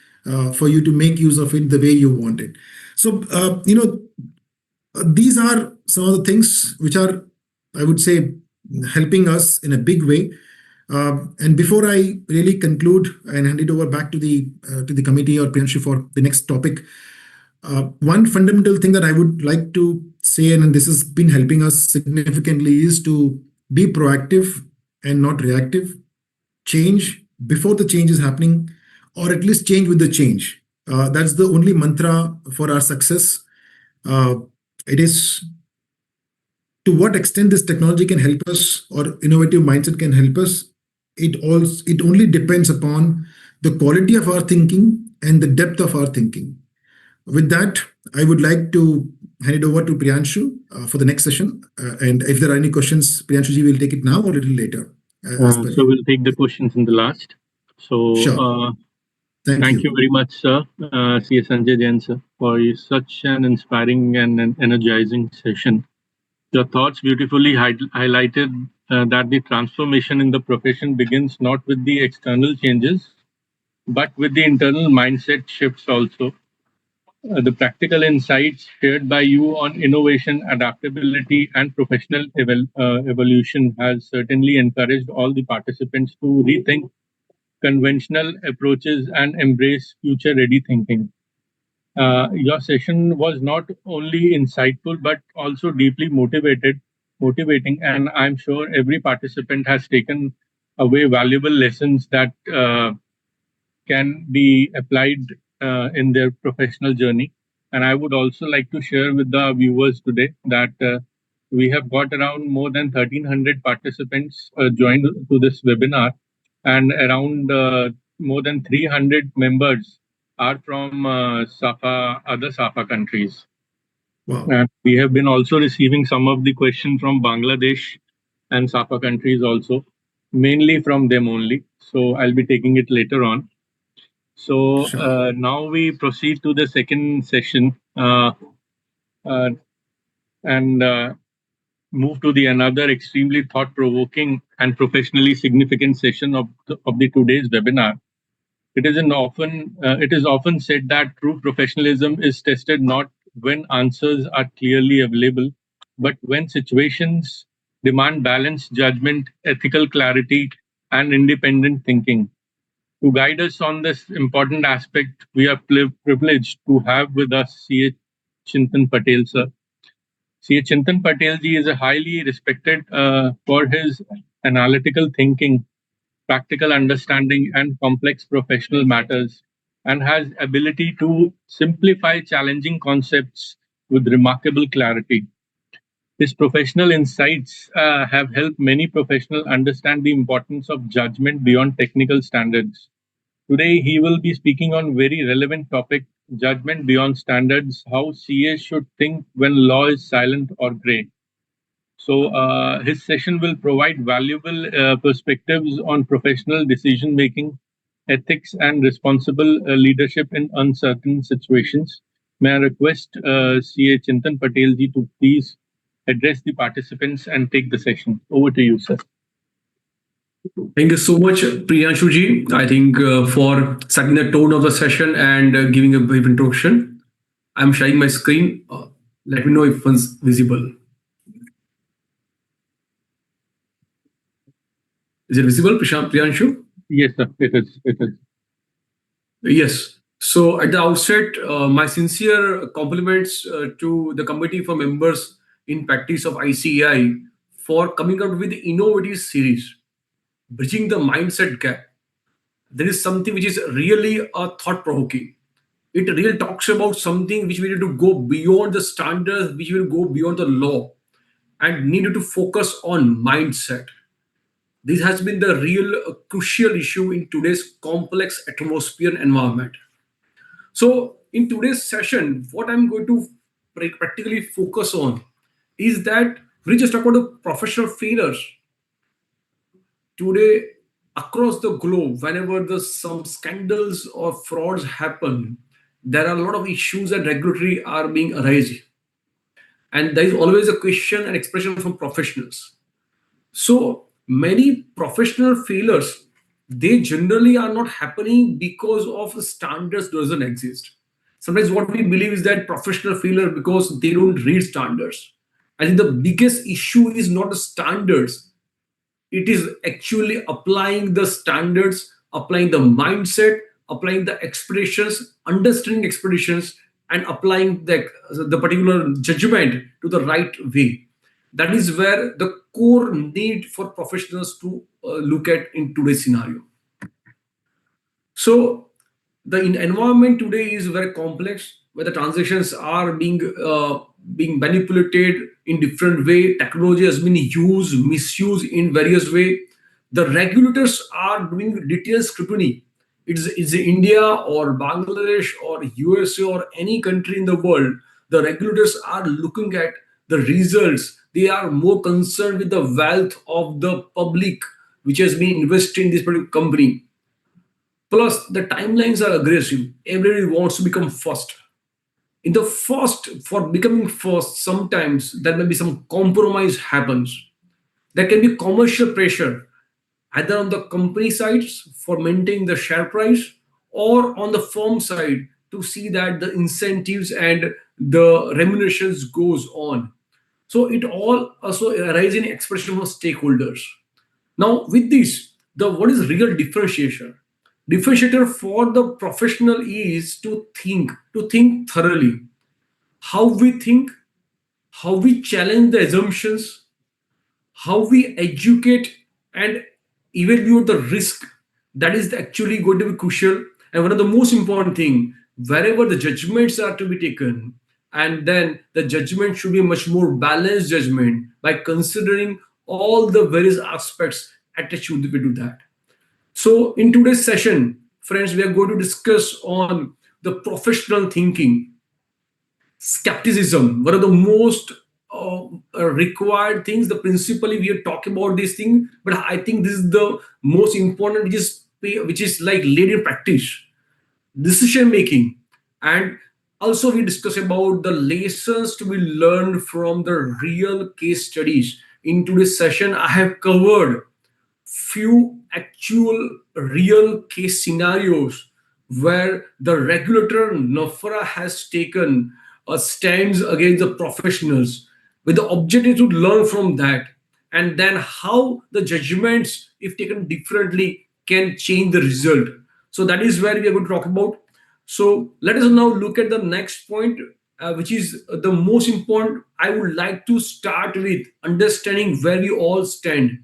for you to make use of it the way you want it. So, these are some of the things which are, I would say, helping us in a big way. And before I really conclude and hand it over back to the committee or Priyanshu for the next topic, one fundamental thing that I would like to say, and this has been helping us significantly, is to be proactive and not reactive. Change before the change is happening, or at least change with the change. That's the only mantra for our success. It is to what extent this technology can help us or innovative mindset can help us. It only depends upon the quality of our thinking and the depth of our thinking. With that, I would like to hand it over to Priyanshu for the next session. And if there are any questions, Priyanshu ji will take it now or a little later. So we'll take the questions in the last. So Sure. Thank you very much, sir, C.S. Sanjay Jain, sir, for such an inspiring and an energizing session. Your thoughts beautifully highlighted that the transformation in the profession begins not with the external changes, but with the internal mindset shifts also. The practical insights shared by you on innovation, adaptability, and professional evolution has certainly encouraged all the participants to rethink conventional approaches and embrace future ready thinking. Your session was not only insightful but also deeply motivating, and I'm sure every participant has taken away valuable lessons that can be applied in their professional journey. And I would also like to share with the viewers today that we have got around more than 1,300 participants joined to this webinar, and around more than 300 members are from other SAFA countries. Wow. And we have been also receiving some of the questions from Bangladesh and SAFA countries also, mainly from them only. So I'll be taking it later on. So Sure. now we proceed to the second session uh, and move to the another extremely thought-provoking and professionally significant session of the today's webinar. It is often said that true professionalism is tested not when answers are clearly available, but when situations demand balanced judgment, ethical clarity, and independent thinking. To guide us on this important aspect, we are privileged to have with us C.H. Chintan Patel, sir. C.H. Chintan Patel ji is a highly respected for his analytical thinking, practical understanding, and complex professional matters, and has ability to simplify challenging concepts with remarkable clarity. His professional insights have helped many professionals understand the importance of judgment beyond technical standards. Today, he will be speaking on very relevant topic, judgment beyond standards, how CA should think when law is silent or gray. So, his session will provide valuable perspectives on professional decision making, ethics, and responsible leadership in uncertain situations. May I request CA Chintan Patel ji to please address the participants and take the session. Over to you, sir. Thank you so much, Priyanshuji. I think for setting the tone of the session and giving a brief introduction. I'm sharing my screen. Let me know if it's visible. Is it visible, Priyanshu? Yes, sir. It is. It is. Yes. So at the outset, my sincere compliments to the committee for members in practice of ICAI for coming out with the innovative series, bridging the mindset gap. There is something which is really thought provoking. It really talks about something which we need to go beyond the standards, which will go beyond the law, and needed to focus on mindset. This has been the real crucial issue in today's complex atmosphere and environment. So, in today's session, what I'm going to practically focus on is that we just talk about the professional failures today across the globe. Whenever some scandals or frauds happen, there are a lot of issues and regulatory are being raised, and there is always a question and expression from professionals. So many professional failures, they generally are not happening because of the standards doesn't exist. Sometimes what we believe is that professional failure because they don't read standards. I think the biggest issue is not the standards. It is actually applying the standards, applying the mindset, applying the expectations, understanding expectations, and applying the particular judgment to the right way. That is where the core need for professionals to look at in today's scenario. So the environment today is very complex, where the transactions are being manipulated in different way. Technology has been used, misused in various way. The regulators are doing detailed scrutiny. It's India or Bangladesh or USA or any country in the world. The regulators are looking at the results. They are more concerned with the wealth of the public, which has been invested in this particular company. Plus, the timelines are aggressive. Everybody wants to become first. In the first, for becoming first, sometimes there may be some compromise happens. There can be commercial pressure either on the company sides for maintaining the share price or on the firm side to see that the incentives and the remunerations goes on. So it all also arise in expression from stakeholders. Now with this, the what is real differentiation? Differentiator for the professional is to think thoroughly. How we think, how we challenge the assumptions, how we educate and evaluate the risk, that is actually going to be crucial. And one of the most important thing, wherever the judgments are to be taken, and then the judgment should be a much more balanced judgment by considering all the various aspects attached to that. So in today's session, friends, we are going to discuss on the professional thinking, skepticism, one of the most required things. The principally we are talking about this thing, but I think this is the most important, which is like laid in practice, decision making. And also we discuss about the lessons to be learned from the real case studies. In today's session I have covered few actual real case scenarios where the regulator NOFRA has taken a stands against the professionals with the objective to learn from that, and then how the judgments, if taken differently, can change the result. So that is where we are going to talk about. So let us now look at the next point, which is the most important. I would like to start with understanding where we all stand.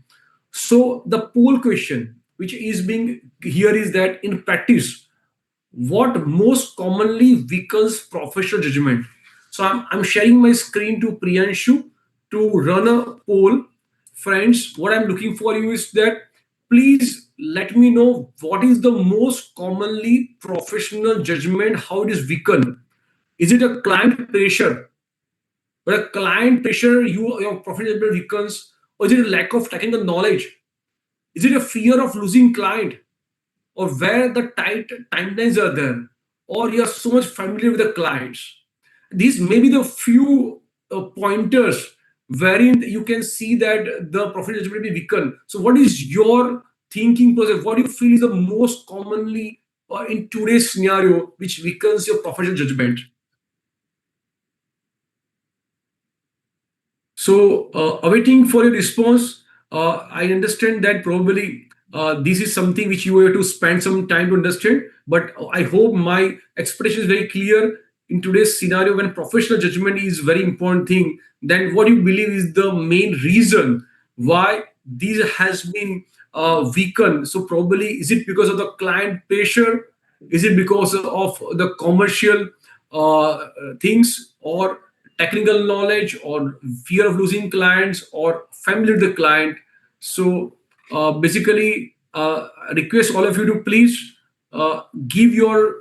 So the poll question which is being here is that in practice, what most commonly weakens professional judgment? So I'm sharing my screen to Priyanshu to run a poll. Friends, what I'm looking for you is that please let me know what is the most commonly professional judgment, how it is weakened. Is it a client pressure? Where a client pressure your professional judgment weakens, or is it a lack of technical knowledge? Is it a fear of losing client, or where the tight timelines are there, or you're so much familiar with the clients? These may be the few pointers wherein you can see that the profit judgment will be weakened. So, what is your thinking process? What do you feel is the most commonly in today's scenario which weakens your professional judgment? So, awaiting for your response, I understand that probably this is something which you have to spend some time to understand. But I hope my explanation is very clear. In today's scenario, when professional judgment is very important thing, then what you believe is the main reason why this has been weakened. So, probably is it because of the client pressure? Is it because of the commercial things, or technical knowledge, or fear of losing clients, or family with the client? So basically, request all of you to please give your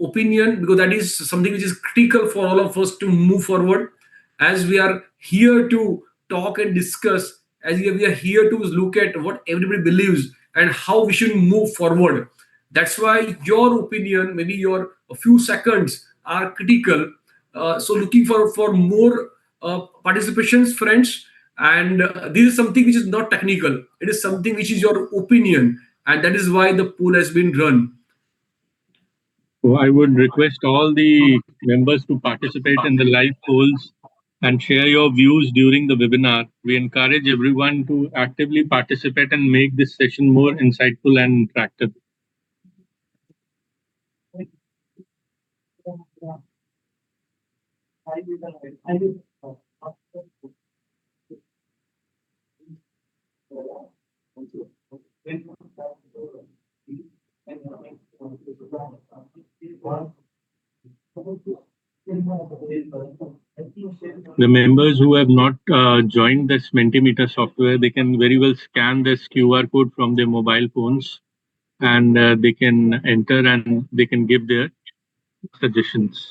opinion, because that is something which is critical for all of us to move forward, as we are here to talk and discuss, as we are here to look at what everybody believes and how we should move forward. That's why your opinion, maybe your a few seconds, are critical. So looking for more participations, friends. And this is something which is not technical. It is something which is your opinion, and that is why the poll has been run. So I would request all the members to participate in the live polls and share your views during the webinar. We encourage everyone to actively participate and make this session more insightful and interactive. The members who have not joined this Mentimeter software, they can very well scan this QR code from their mobile phones, and they can enter and they can give their suggestions.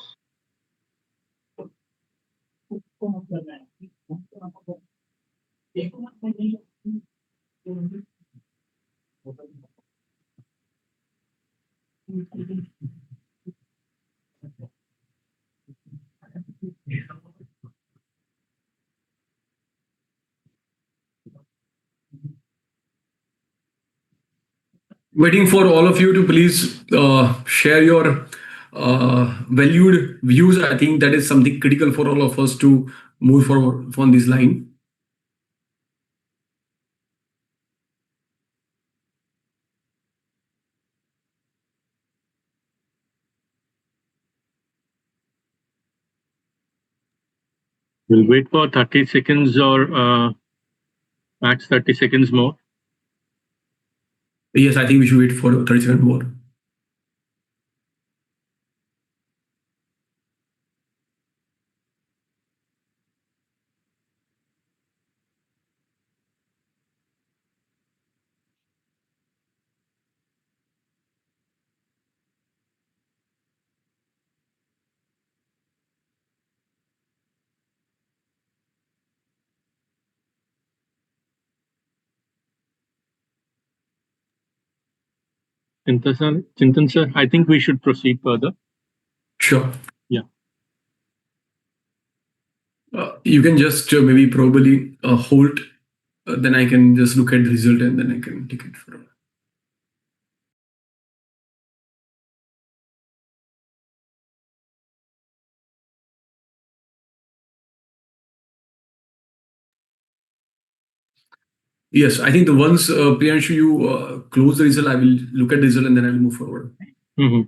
Waiting for all of you to please share your valued views. I think that is something critical for all of us to move forward on this line. We'll wait for 30 seconds or max 30 seconds more. Yes, I think we should wait for 30 seconds more. Chintan sir, I think we should proceed further. Sure. Yeah. You can just maybe probably hold. Then I can just look at the result and then I can take it further. Yes, I think the once Priyanshu you close the result, I will look at the result and then I will move forward. Mhm.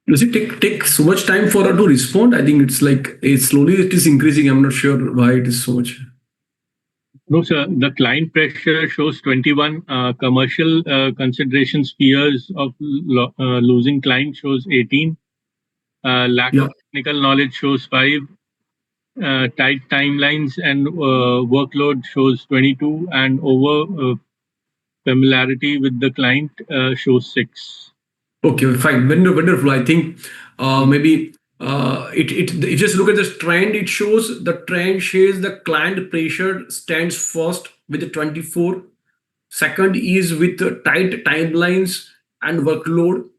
Does it take so much time for her to respond? I think it's like slowly it is increasing. I'm not sure why it is so much. No, sir. The client pressure shows 21. Commercial considerations, fears of losing client shows 18. Lack Yeah. of technical knowledge shows 5. Tight timelines and workload shows 22. And over familiarity with the client shows 6. Okay, fine. Wonderful. I think maybe it just look at this trend. It shows the trend shows the client pressure stands first with the 24. Second is with the tight timelines and workload.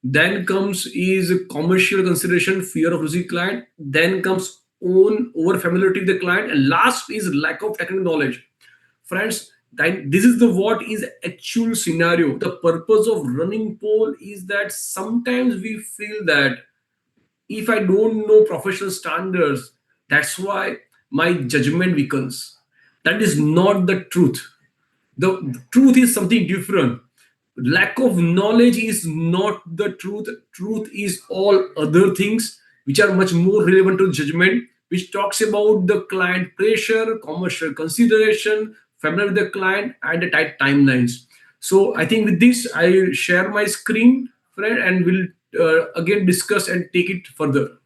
Then comes is commercial consideration, fear of losing client. Then comes own over familiarity with the client, and last is lack of technical knowledge. Friends, this is the what is actual scenario. The purpose of running poll is that sometimes we feel that if I don't know professional standards, that's why my judgment weakens. That is not the truth. The truth is something different. Lack of knowledge is not the truth. Truth is all other things which are much more relevant to judgment, which talks about the client pressure, commercial consideration, familiar with the client, and the tight timelines. So I think with this, I share my screen, friend, and we'll again discuss and take it further.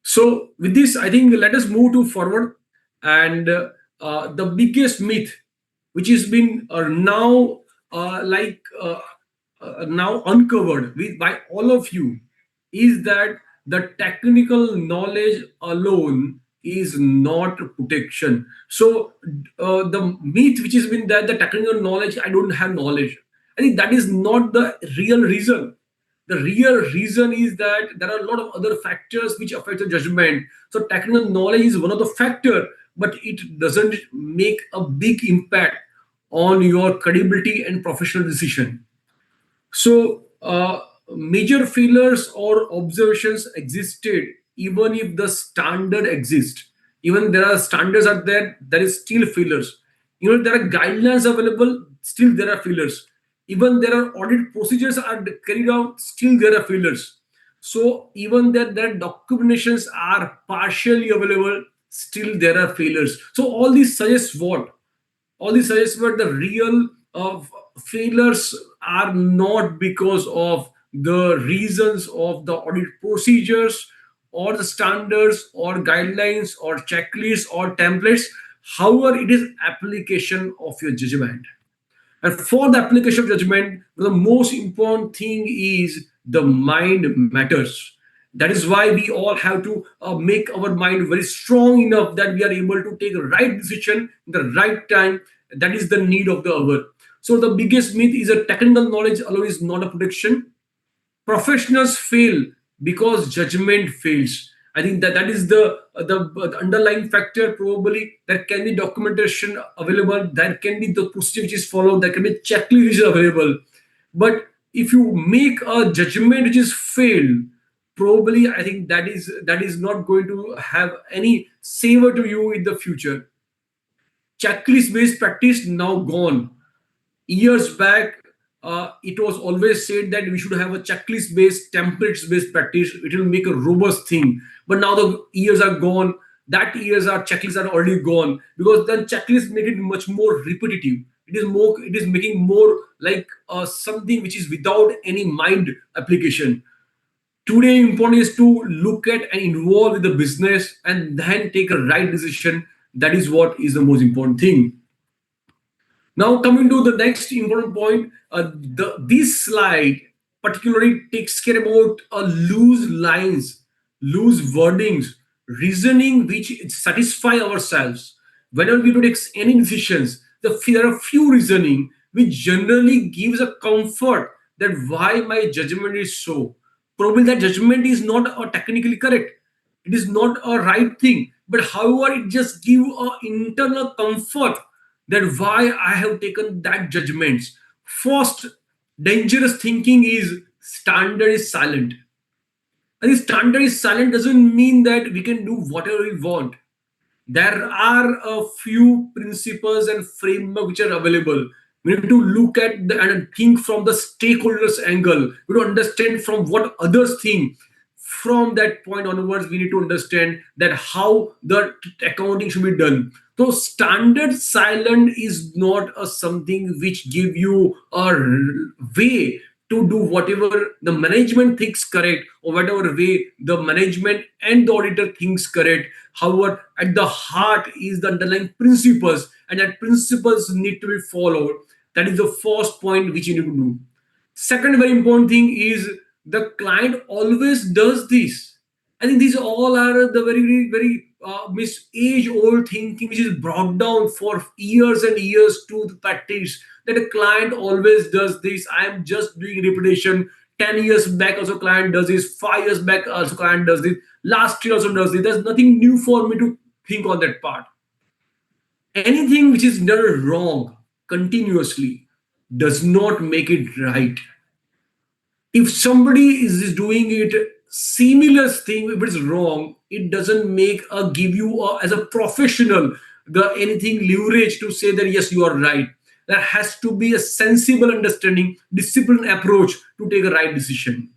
So with this, I think let us move to forward. And the biggest myth, which has been now now uncovered by all of you, is that the technical knowledge alone is not protection. So the myth which has been that the technical knowledge, I don't have knowledge. I think that is not the real reason. The real reason is that there are a lot of other factors which affect the judgment. So technical knowledge is one of the factor, but it doesn't make a big impact on your credibility and professional decision. So, major failures or observations existed even if the standard exists. Even there are standards are there, there is still failures. Even there are guidelines available, still there are failures. Even there are audit procedures are carried out, still there are failures. So even that documentations are partially available, still there are failures. So all these suggests what? All these suggests were the real failures are not because of the reasons of the audit procedures or the standards or guidelines or checklists or templates. However, it is application of your judgment. And for the application of judgment, the most important thing is the mind matters. That is why we all have to make our mind very strong enough that we are able to take the right decision in the right time. That is the need of the hour. So the biggest myth is that technical knowledge alone is not a protection. Professionals fail because judgment fails. I think that is the underlying factor. Probably there can be documentation available, there can be the procedure which is followed, there can be checklist which is available, but if you make a judgment which is failed, probably I think that is not going to have any savor to you in the future. Checklist based practice now gone. Years back, it was always said that we should have a checklist based, templates based practice. It will make a robust thing. But now the years are gone. That years are checklists are already gone because then checklists make it much more repetitive. It is more. It is making more like something which is without any mind application. Today, important is to look at and involve with the business and then take a right decision. That is what is the most important thing. Now, coming to the next important point, this slide particularly takes care about loose lines, loose wordings, reasoning which satisfy ourselves. Whenever we do take any decisions, there are few reasoning which generally gives a comfort that why my judgment is so. Probably that judgment is not technically correct. It is not a right thing, but however, it just give a internal comfort that why I have taken that judgments. First, dangerous thinking is standard is silent. And the standard is silent doesn't mean that we can do whatever we want. There are a few principles and framework which are available. We need to look at and think from the stakeholders angle. We need to understand from what others think. From that point onwards, we need to understand that how the accounting should be done. So standard silent is not a something which give you a way to do whatever the management thinks correct or whatever way the management and the auditor thinks correct. However, at the heart is the underlying principles, and that principles need to be followed. That is the first point which you need to do. Second very important thing is the client always does this. I think these all are the very age old thinking which is brought down for years and years to the practice that a client always does this. I am just doing repetition. 10 years back also client does this. 5 years back also client does this. Last year also does this. There's nothing new for me to think on that part. Anything which is done wrong continuously does not make it right. If somebody is doing it similar thing, if it's wrong, it doesn't make a give you as a professional the anything leverage to say that yes you are right. There has to be a sensible understanding, disciplined approach to take a right decision.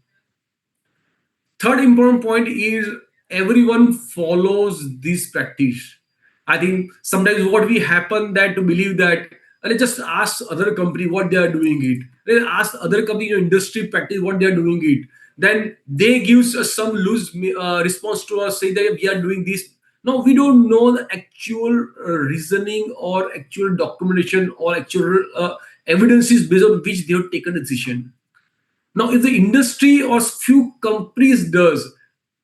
Third important point is everyone follows this practice. I think sometimes what we happen that to believe that let's just ask other company what they are doing it. Let's ask other company in industry practice what they are doing it. Then they gives us some loose response to us, say that we are doing this. No, we don't know the actual reasoning or actual documentation or actual evidences based on which they have taken a decision. Now, if the industry or few companies does,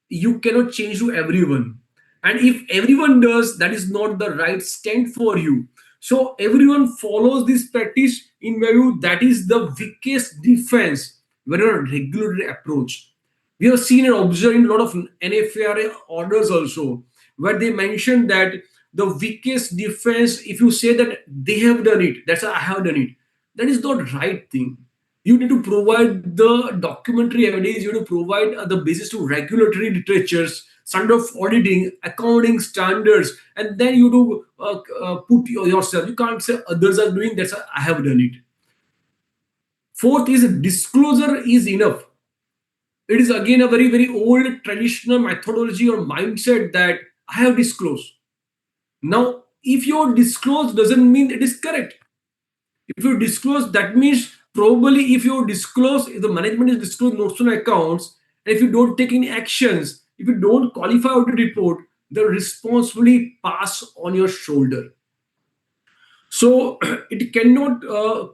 you cannot change to everyone. And if everyone does, that is not the right stand for you. So everyone follows this practice. In my view, that is the weakest defense when a regulatory approach. We have seen and observed in a lot of NFRA orders also, where they mention that the weakest defense. If you say that they have done it, that's a, I have done it. That is not right thing. You need to provide the documentary evidence. You need to provide the basis to regulatory literatures, standard of auditing, accounting standards, and then you do put yourself. You can't say others are doing. That's a, I have done it. Fourth is disclosure is enough. It is again a very old traditional methodology or mindset that I have disclosed. Now, if your disclose doesn't mean it is correct. If you disclose, that means probably if you disclose, if the management is disclosed notes on accounts, and if you don't take any actions, if you don't qualify out the report, the responsibility pass on your shoulder. So it cannot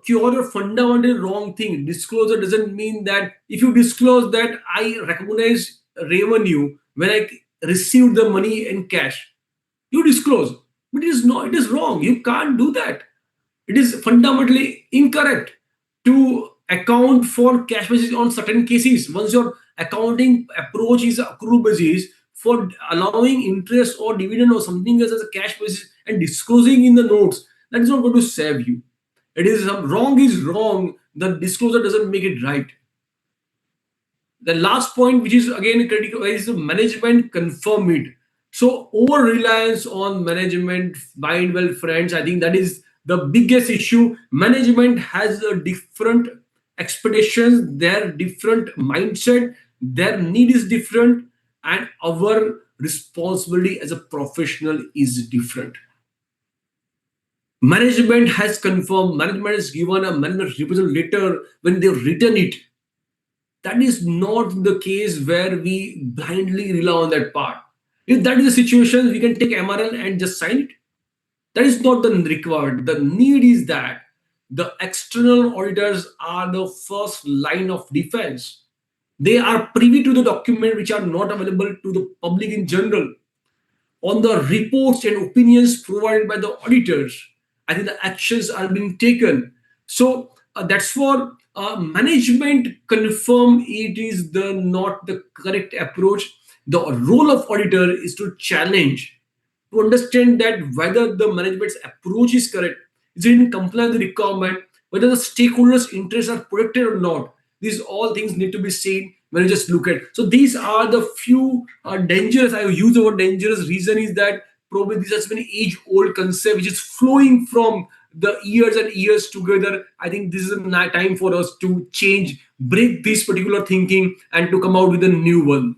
cure a fundamental wrong thing. Disclosure doesn't mean that if you disclose that I recognize revenue when I received the money in cash, you disclose. But it is not, it is wrong. You can't do that. It is fundamentally incorrect to account for cash basis on certain cases. Once your accounting approach is accrual basis, for allowing interest or dividend or something else as a cash basis and disclosing in the notes, that is not going to save you. It is wrong is wrong. The disclosure doesn't make it right. The last point, which is again critical, is the management confirm it. So over reliance on management, mind well friends, I think that is the biggest issue. Management has a different expectations, their different mindset, their need is different, and our responsibility as a professional is different. Management has confirmed, management has given a management representative letter when they've written it. That is not the case where we blindly rely on that part. If that is the situation, we can take MRL and just sign it. That is not the required. The need is that the external auditors are the first line of defense. They are privy to the document which are not available to the public in general. On the reports and opinions provided by the auditors, I think the actions are being taken. So that's for management confirm it is the not the correct approach. The role of auditor is to challenge, to understand that whether the management's approach is correct, is it in compliance with the requirement, whether the stakeholders' interests are protected or not. These all things need to be seen when you just look at. So these are the few dangerous. I use the word dangerous. Reason is that probably this has been age-old concept which is flowing from the years and years together. I think this is a time for us to change, break this particular thinking, and to come out with a new one.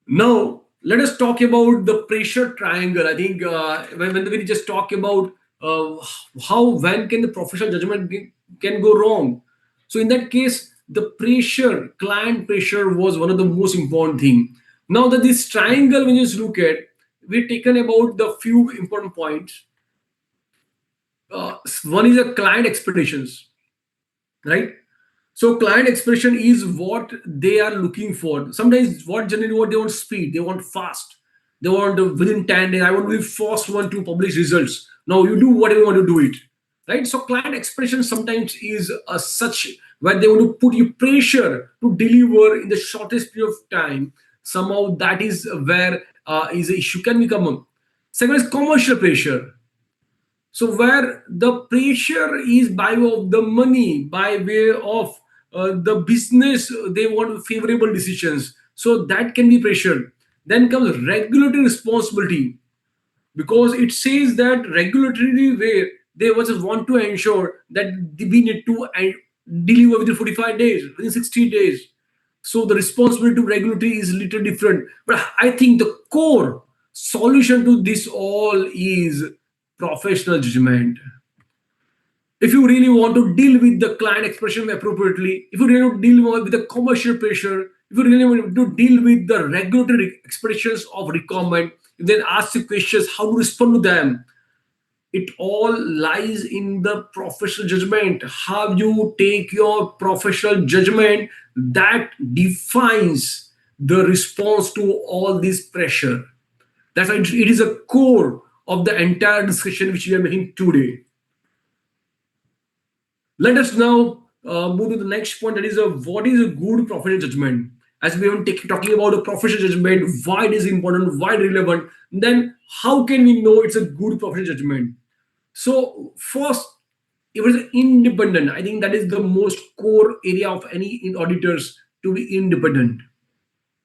Now, let us talk about the pressure triangle. I think when we just talk about when can the professional judgment can go wrong. So in that case, the pressure, client pressure was one of the most important thing. Now that this triangle, when you just look at, we've taken about the few important points. One is the client expectations, right? So client expression is what they are looking for. Sometimes what generally what they want speed, they want fast. They want within 10 days. I want to be first one to publish results. Now you do whatever you want to do it. Right? So client expression sometimes is such where they want to put you pressure to deliver in the shortest period of time. Somehow that is where is the issue can become. Second is commercial pressure. So where the pressure is by way of the money, by way of the business, they want favorable decisions. So that can be pressure. Then comes regulatory responsibility, because it says that regulatory way they just want to ensure that we need to deliver within 45 days, within 60 days. So the responsibility to regulatory is a little different. But I think the core solution to this all is professional judgment. If you really want to deal with the client expression appropriately, if you really want to deal with the commercial pressure, if you really want to deal with the regulatory expressions of requirement, you then ask the questions how to respond to them. It all lies in the professional judgment. How you take your professional judgment that defines the response to all this pressure. That's why it is a core of the entire discussion which we are making today. Let us now move to the next point. That is what is a good professional judgment. as we are talking about a professional judgment, why it is important, why it is relevant, then how can we know it's a good professional judgment? So first, it was independent. I think that is the most core area of any auditors, to be independent.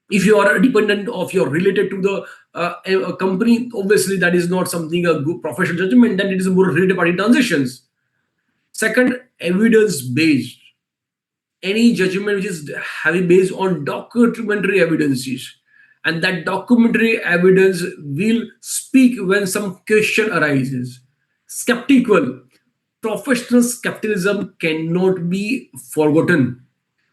If you are dependent of your related to the a company, obviously that is not something a good professional judgment, then it is more related party transactions. Second, evidence based. Any judgment which is heavy based on documentary evidences, and that documentary evidence will speak when some question arises. Skeptical. Professional skepticism cannot be forgotten.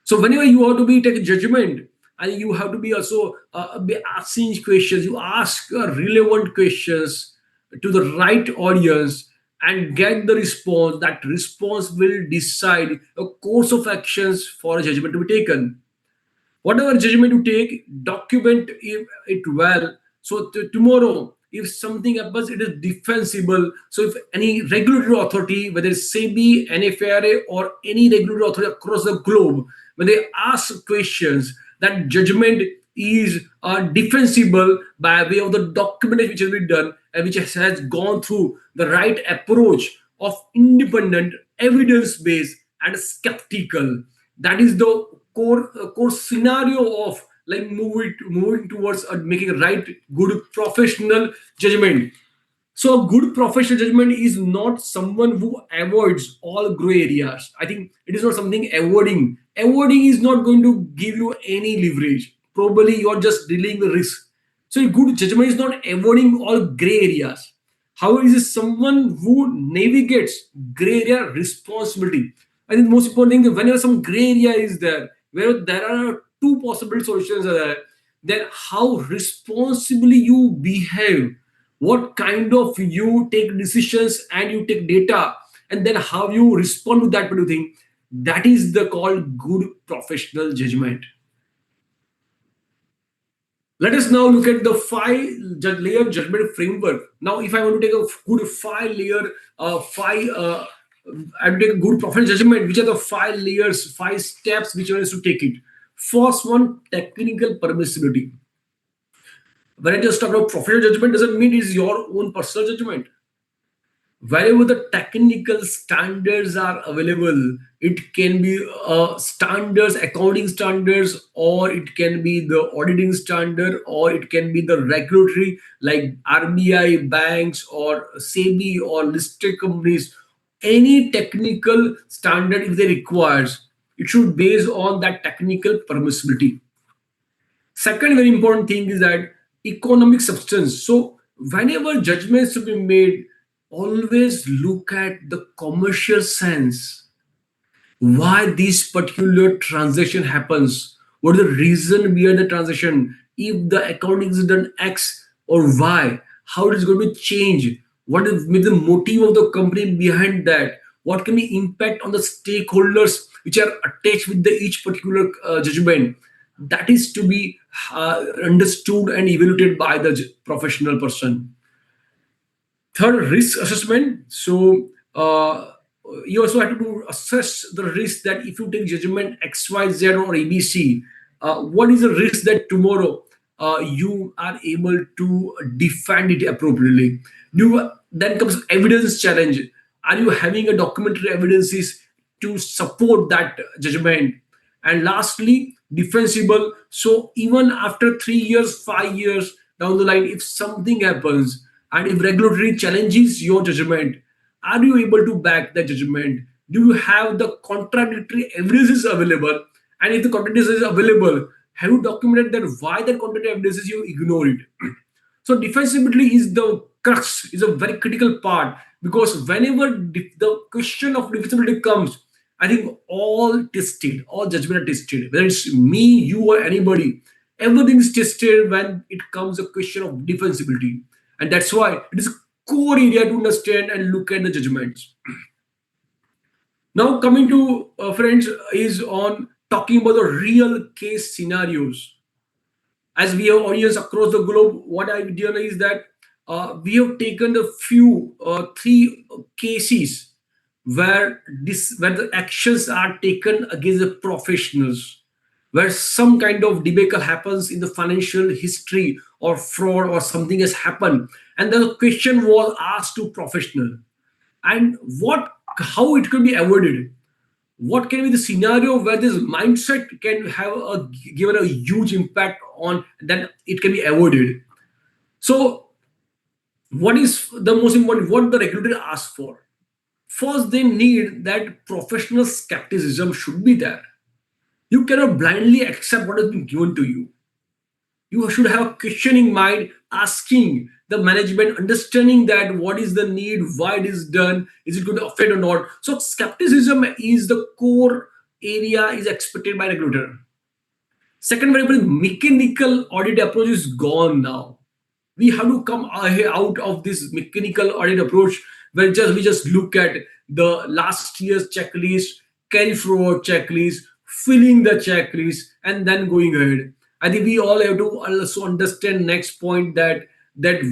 So whenever you have to be take a judgment, and you have to be also be asking questions, you ask relevant questions to the right audience and get the response. That response will decide a course of actions for a judgment to be taken. Whatever judgment you take, document it well. So tomorrow, if something happens, it is defensible. So if any regulatory authority, whether it's SEBI, NFRA, or any regulatory authority across the globe, when they ask questions, that judgment is defensible by way of the documentation which has been done and which has gone through the right approach of independent, evidence-based, and skeptical. That is the core scenario of like moving towards making a right good professional judgment. So a good professional judgment is not someone who avoids all gray areas. I think it is not something avoiding. Avoiding is not going to give you any leverage. Probably you are just dealing with risk. So a good judgment is not avoiding all gray areas. However, it is someone who navigates gray area responsibility. I think the most important thing that whenever some gray area is there, where there are two possible solutions are there, then how responsibly you behave, what kind of you take decisions and you take data, and then how you respond to that particular thing, that is the called good professional judgment. Let us now look at the layer judgment framework. Now, if I want to take a good five layer, five, I take a good professional judgment. Which are the five layers, five steps which one is to take it? First one, technical permissibility. When I just talk about professional judgment, doesn't mean it's your own personal judgment. Wherever the technical standards are available, it can be standards, accounting standards, or it can be the auditing standard, or it can be the regulatory like RBI, banks, or SEBI, or listed companies. Any technical standard, if they requires, it should based on that technical permissibility. Second very important thing is that economic substance. So whenever judgments to be made, always look at the commercial sense. Why this particular transaction happens? What is the reason behind the transaction? If the accounting is done X or Y, how it is going to change? What is maybe the motive of the company behind that? What can be impact on the stakeholders which are attached with the each particular judgment? That is to be understood and evaluated by the professional person. Third, risk assessment. So you also have to assess the risk that if you take judgment XYZ or ABC, what is the risk that tomorrow you are able to defend it appropriately? Then comes evidence challenge. Are you having a documentary evidences to support that judgment? And lastly, defensible. So even after 3 years, 5 years down the line, if something happens and if regulatory challenges your judgment, are you able to back that judgment? Do you have the contradictory evidences available? And if the contradictory is available, have you documented that why the contradictory evidences you ignore it? So defensibility is the crux, is a very critical part, because whenever the question of defensibility comes, I think all judgment are tested, whether it's me, you, or anybody. Everything is tested when it comes a question of defensibility, and that's why it is a core area to understand and look at the judgments. Now, coming to friends, is on talking about the real case scenarios. As we have audience across the globe, what I've done is that we have taken a few three cases where the actions are taken against the professionals, where some kind of debacle happens in the financial history or fraud or something has happened, and then the question was asked to professional, and what how it could be avoided, what can be the scenario where this mindset can have a given a huge impact on, then it can be avoided. So what is the most important, what the regulator asks for? First, they need that professional skepticism should be there. You cannot blindly accept what has been given to you. You should have a questioning mind, asking the management, understanding that what is the need, why it is done, is it going to affect or not. So skepticism is the core area is expected by regulator. Second variable, mechanical audit approach is gone now. We have to come out of this mechanical audit approach where just we just look at the last year's checklist, carry forward checklist, filling the checklist, and then going ahead. I think we all have to also understand next point that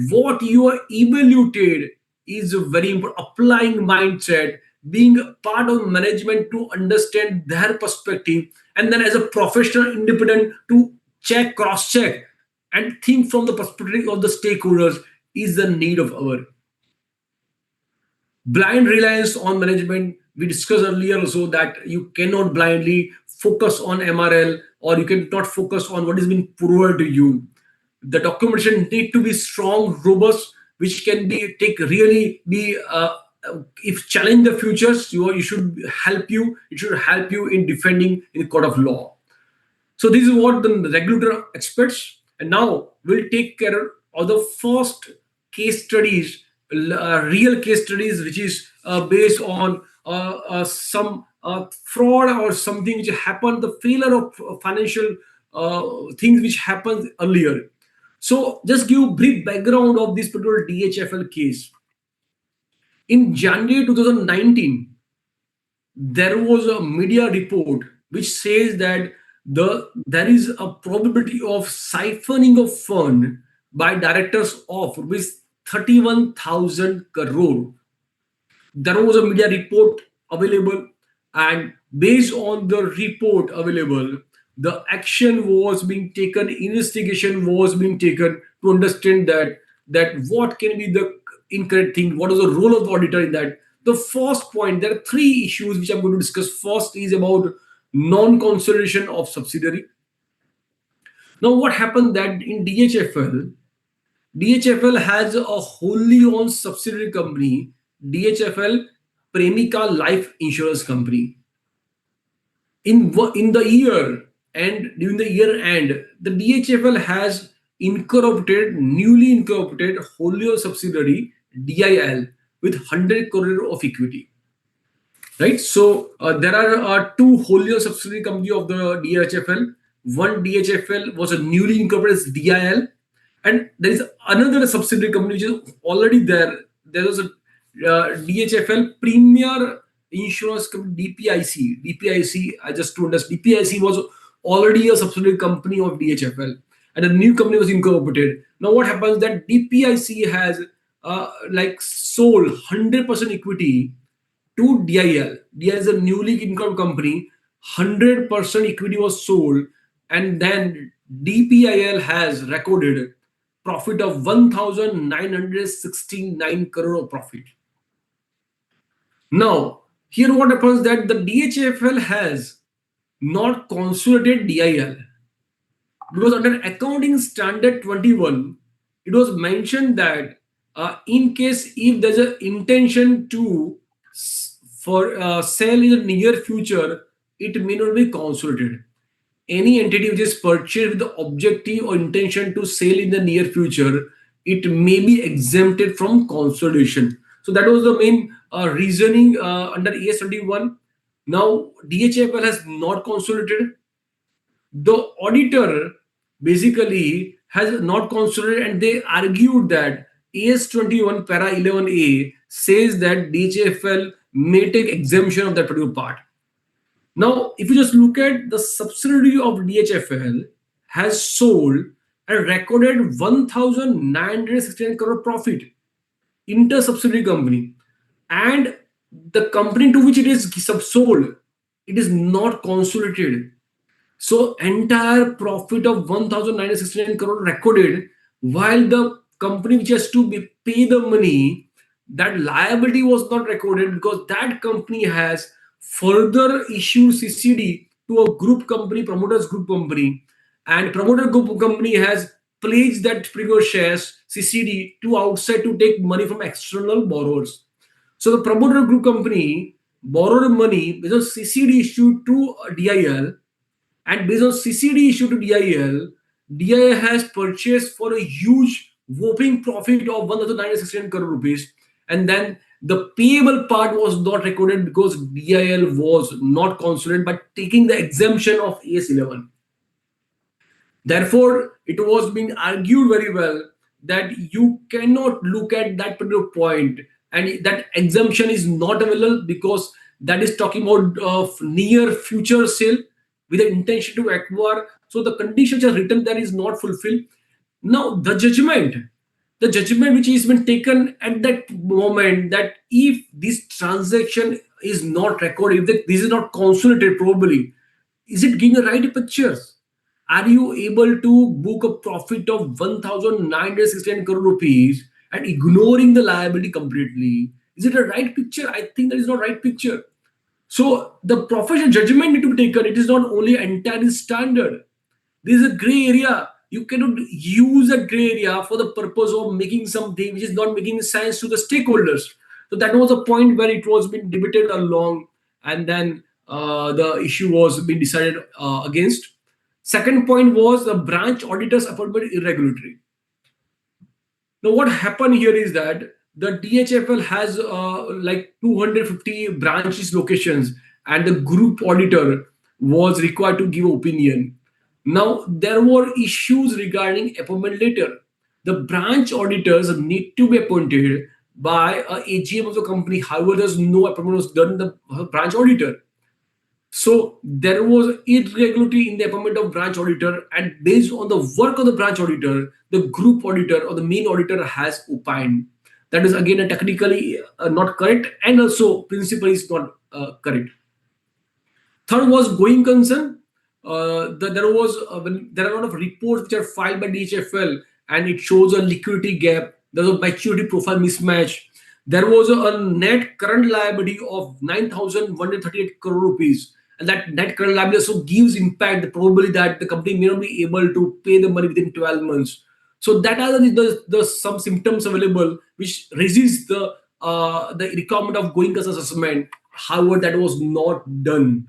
what you are evaluated is a very important. Applying mindset, being a part of management to understand their perspective, and then as a professional independent to check, cross check, and think from the perspective of the stakeholders is the need of our. Blind reliance on management, we discussed earlier also that you cannot blindly focus on MRL, or you cannot focus on what is being provided to you. The documentation need to be strong, robust, which can be take really be if challenge the futures, you should help you, it should help you in defending in the court of law. So this is what the regulator expects. And now we'll take care of the first case studies, real case studies, which is based on some fraud or something which happened, the failure of financial things which happened earlier. So just give brief background of this particular DHFL case. In January 2019, there was a media report which says that there is a probability of siphoning of fund by directors of rupees 31,000 crore. There was a media report available, and based on the report available, the action was being taken, investigation was being taken to understand that what can be the incorrect thing, what is the role of the auditor in that. The first point, there are three issues which I'm going to discuss. First is about non-consolidation of subsidiary. Now what happened that in DHFL has a wholly owned subsidiary company, DHFL Premica Life Insurance Company. In the year and during the year end, the DHFL has newly incorporated wholly owned subsidiary DIL with 100 crore of equity. Right. So there are two wholly owned subsidiary company of the DHFL. One DHFL was a newly incorporated DIL, and there is another subsidiary company which is already there. There was a DHFL Premier Insurance Company, DPIC. DPIC, I just told us, DPIC was already a subsidiary company of DHFL, and a new company was incorporated. Now what happens that DPIC has like sold 100% equity to DIL. DIL is a newly incorporated company. 100% equity was sold, and then DPIL has recorded profit of 1,969 crore of profit. Now, here what happens that the DHFL has not consolidated DIL because under accounting standard 21, it was mentioned that in case if there's an intention to for sale in the near future, it may not be consolidated. Any entity which is purchased with the objective or intention to sell in the near future, it may be exempted from consolidation. So that was the main reasoning under AS21. Now DHFL has not consolidated. The auditor basically has not consolidated, and they argued that AS21 para 11A says that DHFL may take exemption of that particular part. Now, if you just look at the subsidiary of DHFL has sold and recorded 1,969 crore profit, inter-subsidiary company, and the company to which it is sold, it is not consolidated. So entire profit of 1,969 crore recorded, while the company which has to pay the money, that liability was not recorded because that company has further issued CCD to a group company, promoters group company, and promoter group company has pledged that particular shares CCD to outside to take money from external borrowers. So the promoter group company borrowed money because CCD issued to DIL, and based on CCD issued to DIL, DIL has purchased for a huge whopping profit of 1,969 crore rupees. And then the payable part was not recorded because DIL was not considered by taking the exemption of AS11. Therefore, it was being argued very well that you cannot look at that particular point, and that exemption is not available because that is talking about near future sale with the intention to acquire. So the conditions are written there is not fulfilled. Now the judgment which has been taken at that moment, that if this transaction is not recorded, if this is not consolidated probably, is it giving a right picture? Are you able to book a profit of 1,969 crore rupees and ignoring the liability completely? Is it a right picture? I think that is not right picture. So the professional judgment need to be taken. It is not only entirely standard. This is a gray area. You cannot use a gray area for the purpose of making something which is not making sense to the stakeholders. So that was a point where it was being debated along, and then the issue was being decided against. Second point was the branch auditors appointment irregularity. Now, what happened here is that the DHFL has like 250 branches locations, and the group auditor was required to give opinion. Now, there were issues regarding appointment letter. The branch auditors need to be appointed by a AGM of the company. However, there's no appointment was done in the branch auditor. So there was irregularity in the appointment of branch auditor, and based on the work of the branch auditor, the group auditor or the main auditor has opined. That is again a technically not correct, and also principally is not correct. Third was going concern. There was there are a lot of reports which are filed by DHFL, and it shows a liquidity gap. There's a maturity profile mismatch. There was a net current liability of 9,138 crore rupees, and that net current liability also gives impact the probability that the company may not be able to pay the money within 12 months. So that are the some symptoms available which resist the requirement of going concern assessment. However, that was not done.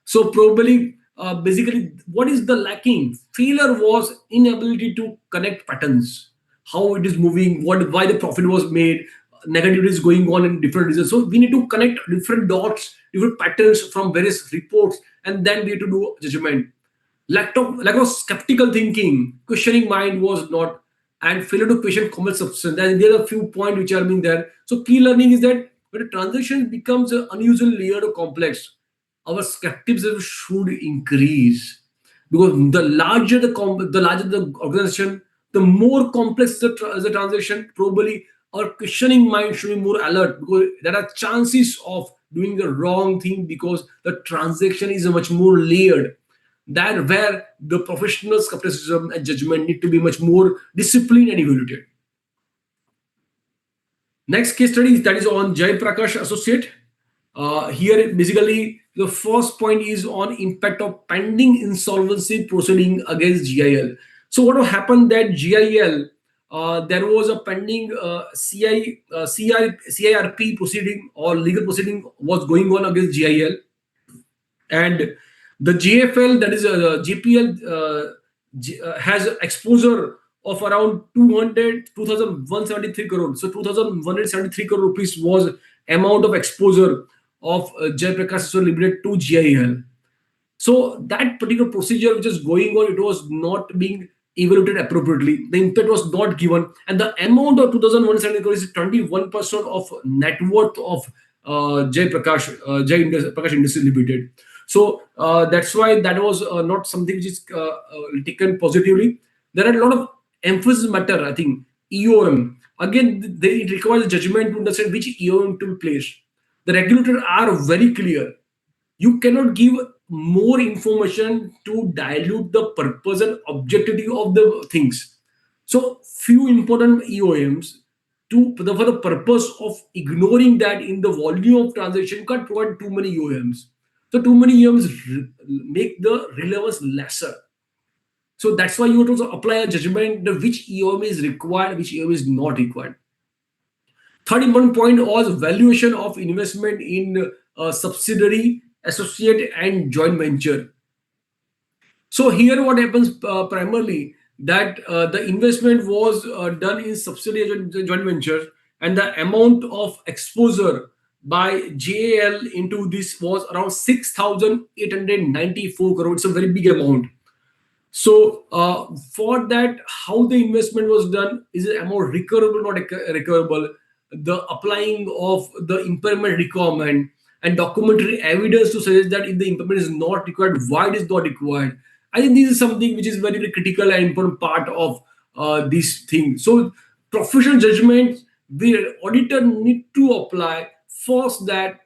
So probably, basically, what is the lacking? Failure was inability to connect patterns, how it is moving, why the profit was made, negativity is going on in different reasons. So we need to connect different dots, different patterns from various reports, and then we need to do judgment. Lack of skeptical thinking, questioning mind was not, and failure to question common substance. And there are a few points which are being there. So key learning is that when a transaction becomes unusually layered or complex, our skepticism should increase, because the larger the organization, the more complex the transaction. Probably our questioning mind should be more alert, because there are chances of doing the wrong thing because the transaction is much more layered. That where the professional skepticism and judgment need to be much more disciplined and evaluated. Next case study that is on Jai Prakash Associate. Here, basically, the first point is on impact of pending insolvency proceeding against GIL. So, what happened that GIL, there was a pending CIRP proceeding or legal proceeding was going on against GIL, and the JFL, that is JPL, has exposure of around 2,173 crore. So 2,173 crore rupees was amount of exposure of Jai Prakash Limited to GIL. So that particular procedure which is going on, it was not being evaluated appropriately. The impact was not given, and the amount of 2,170 crore is 21% of net worth of Prakash Industries Limited. So that's why that was not something which is taken positively. There are a lot of emphasis matter. I think EOM again, it requires judgment to understand which EOM to be placed. The regulators are very clear. You cannot give more information to dilute the purpose and objectivity of the things. So few important EOMs for the purpose of ignoring that in the volume of transaction, you can't provide too many EOMs. So too many EOMs make the relevance lesser. So that's why you have to apply a judgment that which EOM is required, which EOM is not required. Third important point was valuation of investment in subsidiary, associate, and joint venture. So here, what happens primarily that the investment was done in subsidiary and joint venture, and the amount of exposure by JAL into this was around 6,894 crore. It's a very big amount. So for that, how the investment was done, is it amount recoverable, not recoverable? The applying of the impairment requirement and documentary evidence to suggest that if the impairment is not required, why it is not required. I think this is something which is very, very critical and important part of this thing. So professional judgment, the auditor need to apply first that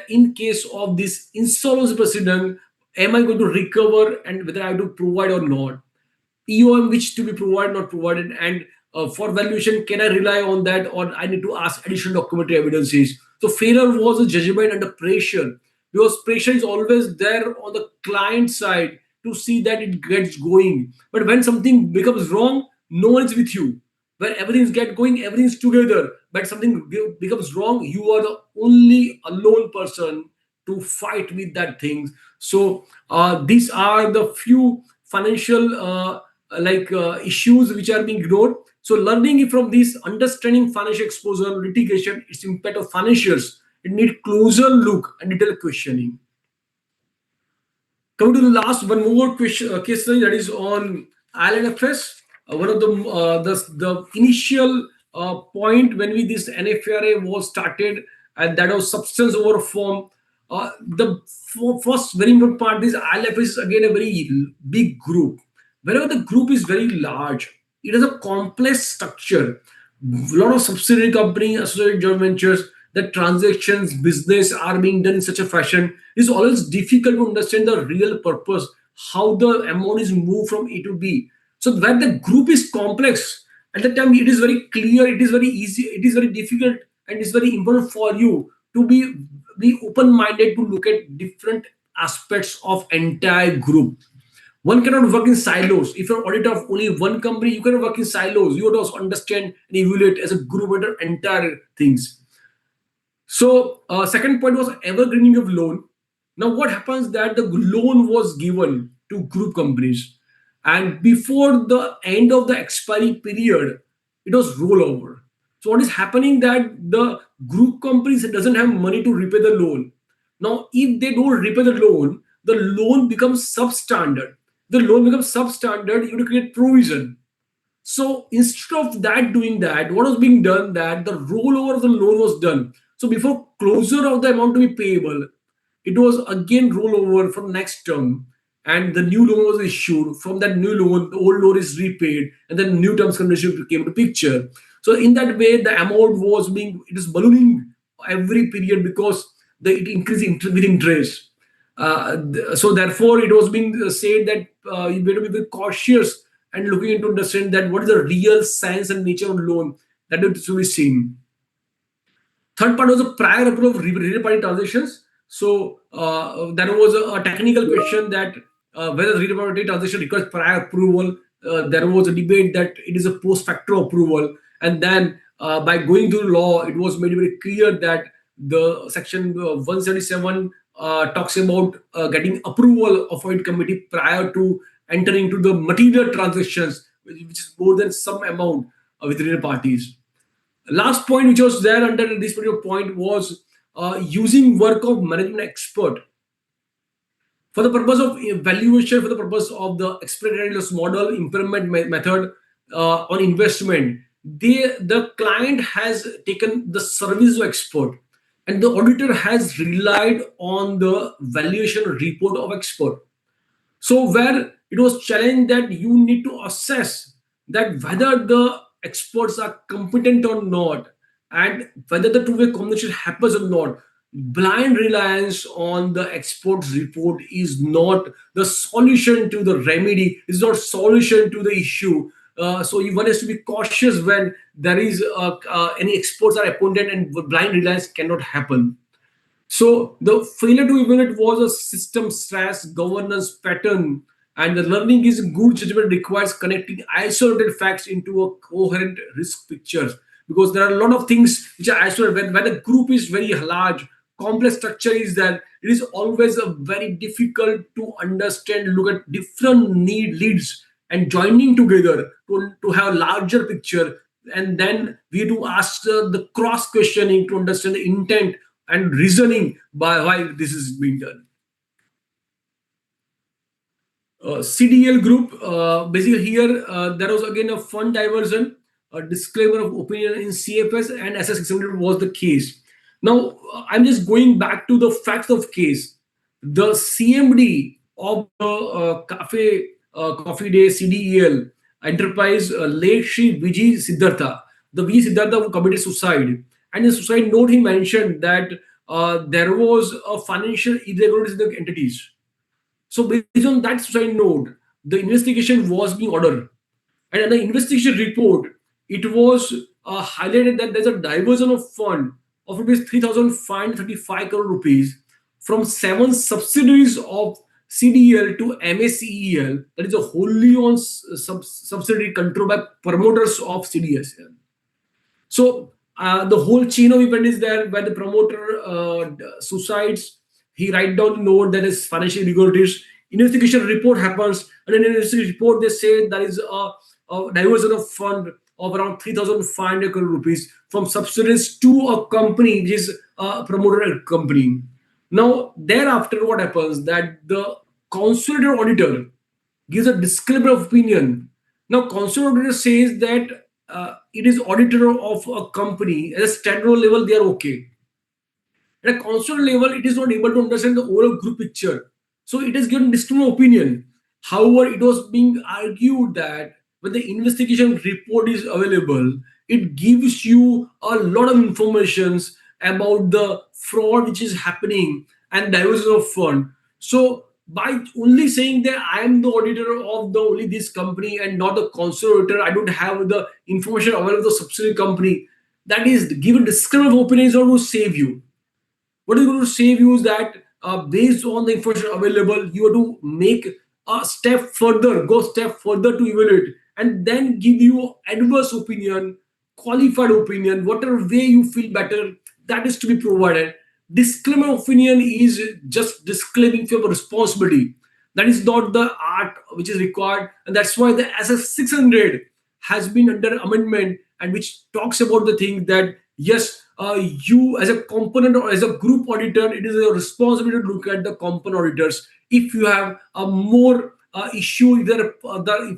in case of this insolvency precedent, am I going to recover and whether I have to provide or not? EOM which to be provided, not provided, and for valuation, can I rely on that or I need to ask additional documentary evidences? So failure was a judgment under pressure because pressure is always there on the client side to see that it gets going. But when something becomes wrong, no one is with you. When everything's get going, everything's together. But something becomes wrong, you are the only alone person to fight with that thing. So these are the few financial issues which are being ignored. So learning from this, understanding financial exposure, litigation, its impact of financials, it need closer look and detailed questioning. Coming to the last one more question, case study that is on ILNFS. One of the initial point when we this NFRA was started, and that was substance over form. The first very important part is ILFS is again a very big group. Whenever the group is very large, it has a complex structure. A lot of subsidiary companies, associated joint ventures, the transactions, business are being done in such a fashion. It's always difficult to understand the real purpose, how the amount is moved from A to B. So when the group is complex, at the time it is very clear, it is very easy, it is very difficult, and it's very important for you to be open-minded to look at different aspects of entire group. One cannot work in silos. If you're auditor of only one company, you cannot work in silos. You have to also understand and evaluate as a group at entire things. So second point was evergreening of loan. Now what happens that the loan was given to group companies, and before the end of the expiry period, it was rollover. So what is happening that the group companies doesn't have money to repay the loan. Now if they don't repay the loan becomes substandard. The loan becomes substandard. You have to create provision. So instead of that doing that, what was being done that the rollover of the loan was done. So before closure of the amount to be payable, it was again rollover from next term, and the new loan was issued. From that new loan, the old loan is repaid, and then new terms condition came to picture. So in that way, the amount was being it is ballooning every period because it increased with interest. So therefore, it was being said that you better be very cautious and looking into understand that what is the real science and nature of loan that is to be seen. Third part was a prior approval of related party transactions. So there was a technical question that whether related party transaction requires prior approval. There was a debate that it is a post facto approval, and then by going through law, it was made very clear that the section 177 talks about getting approval of audit committee prior to entering into the material transactions, which is more than some amount with related parties. Last point, which was there under this particular point, was using work of management expert for the purpose of evaluation, for the purpose of the explanatory loss model, impairment method on investment. The client has taken the service of expert, and the auditor has relied on the valuation report of expert. So where it was challenged that you need to assess that whether the experts are competent or not, and whether the two-way combination happens or not. blind reliance on the expert's report is not the solution to the remedy, is not solution to the issue. So one has to be cautious when there is any experts are appointed, and blind reliance cannot happen. So the failure to evaluate was a system stress governance pattern, and the learning is good judgment requires connecting isolated facts into a coherent risk picture. Because there are a lot of things which are isolated. When the group is very large, complex structure is there, it is always a very difficult to understand, look at different leads and joining together to have a larger picture. And then we do ask the cross questioning to understand the intent and reasoning by why this is being done. CDL group, basically here there was again a fund diversion, a disclaimer of opinion in CFS and SS600 was the case. Now I'm just going back to the facts of case. The CMD of the Coffee Day CDEL enterprise, late Shri Vijay Siddhartha, the V Siddhartha who committed suicide, and in suicide note he mentioned that there was a financial irregularities in the entities. So based on that suicide note, the investigation was being ordered. And in the investigation report, it was highlighted that there's a diversion of fund of rupees 3,535 crore rupees from seven subsidiaries of CDEL to MACEL, that is a wholly owned subsidiary controlled by promoters of CDSL. So the whole chain of event is there where the promoter suicides. He write down note that is financial irregularities. Investigation report happens, and in the investigation report they say there is a diversion of fund of around 3,500 crore rupees from subsidiaries to a company which is a promoter company. Now thereafter, what happens that the consolidated auditor gives a disclaimer of opinion. Now, consolidated auditor says that it is auditor of a company at a standalone level, they are okay. At a consolidated level, it is not able to understand the overall group picture. So it is given disclaimer opinion. However, it was being argued that when the investigation report is available, it gives you a lot of informations about the fraud which is happening and diversion of fund. So by only saying that I am the auditor of the only this company and not the consolidator, I don't have the information available of the subsidiary company. That is given disclaimer of opinion is not going to save you. What is going to save you is that based on the information available, you have to make a step further, go step further to evaluate, and then give you adverse opinion, qualified opinion, whatever way you feel better, that is to be provided. Disclaimer opinion is just disclaiming your responsibility. That is not the art which is required, and that's why the SF600 has been under amendment, and which talks about the thing that yes, you as a component or as a group auditor, it is a responsibility to look at the component auditors. If you have a more issue, if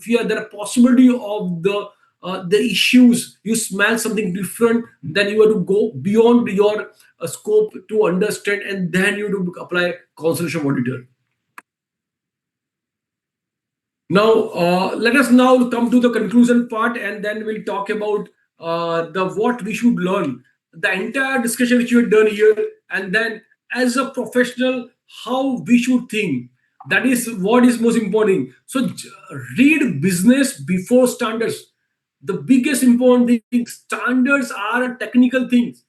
you have there a possibility of the issues, you smell something different, then you have to go beyond your scope to understand, and then you have to apply consultation auditor. Now, let us now come to the conclusion part, and then we'll talk about the what we should learn. The entire discussion which you have done here, and then as a professional, how we should think. That is what is most important. So, read business before standards. The biggest important thing, standards are technical things.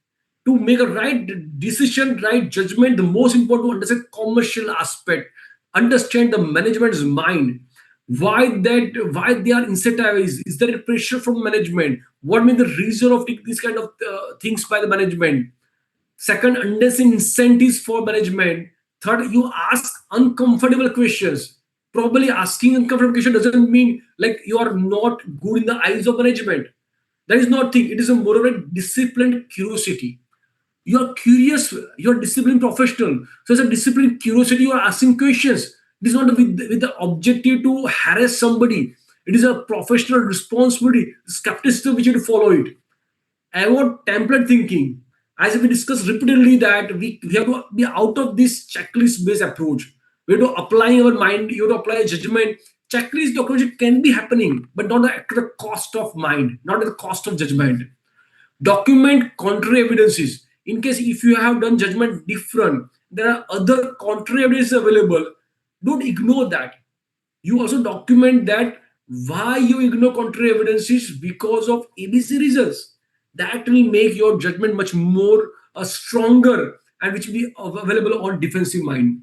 To make a right decision, right judgment, the most important to understand commercial aspect, understand the management's mind, why they are incentivized, is there a pressure from management, what mean the reason of these kind of things by the management. Second, understand incentives for management. Third, you ask uncomfortable questions. Probably asking uncomfortable question doesn't mean like you are not good in the eyes of management. That is not thing. It is a more of a disciplined curiosity. You are curious, you are disciplined professional. So as a disciplined curiosity, you are asking questions. It is not with the objective to harass somebody. It is a professional responsibility, skepticism which you have to follow it. Avoid template thinking. As we discussed repeatedly that we have to be out of this checklist-based approach. We have to apply our mind, you have to apply a judgment. Checklist documentation can be happening, but not at the cost of mind, not at the cost of judgment. Document contrary evidences. In case if you have done judgment different, there are other contrary evidence available. Don't ignore that. You also document that why you ignore contrary evidences because of ABC reasons. That will make your judgment much more stronger, and which will be available on defensive mind.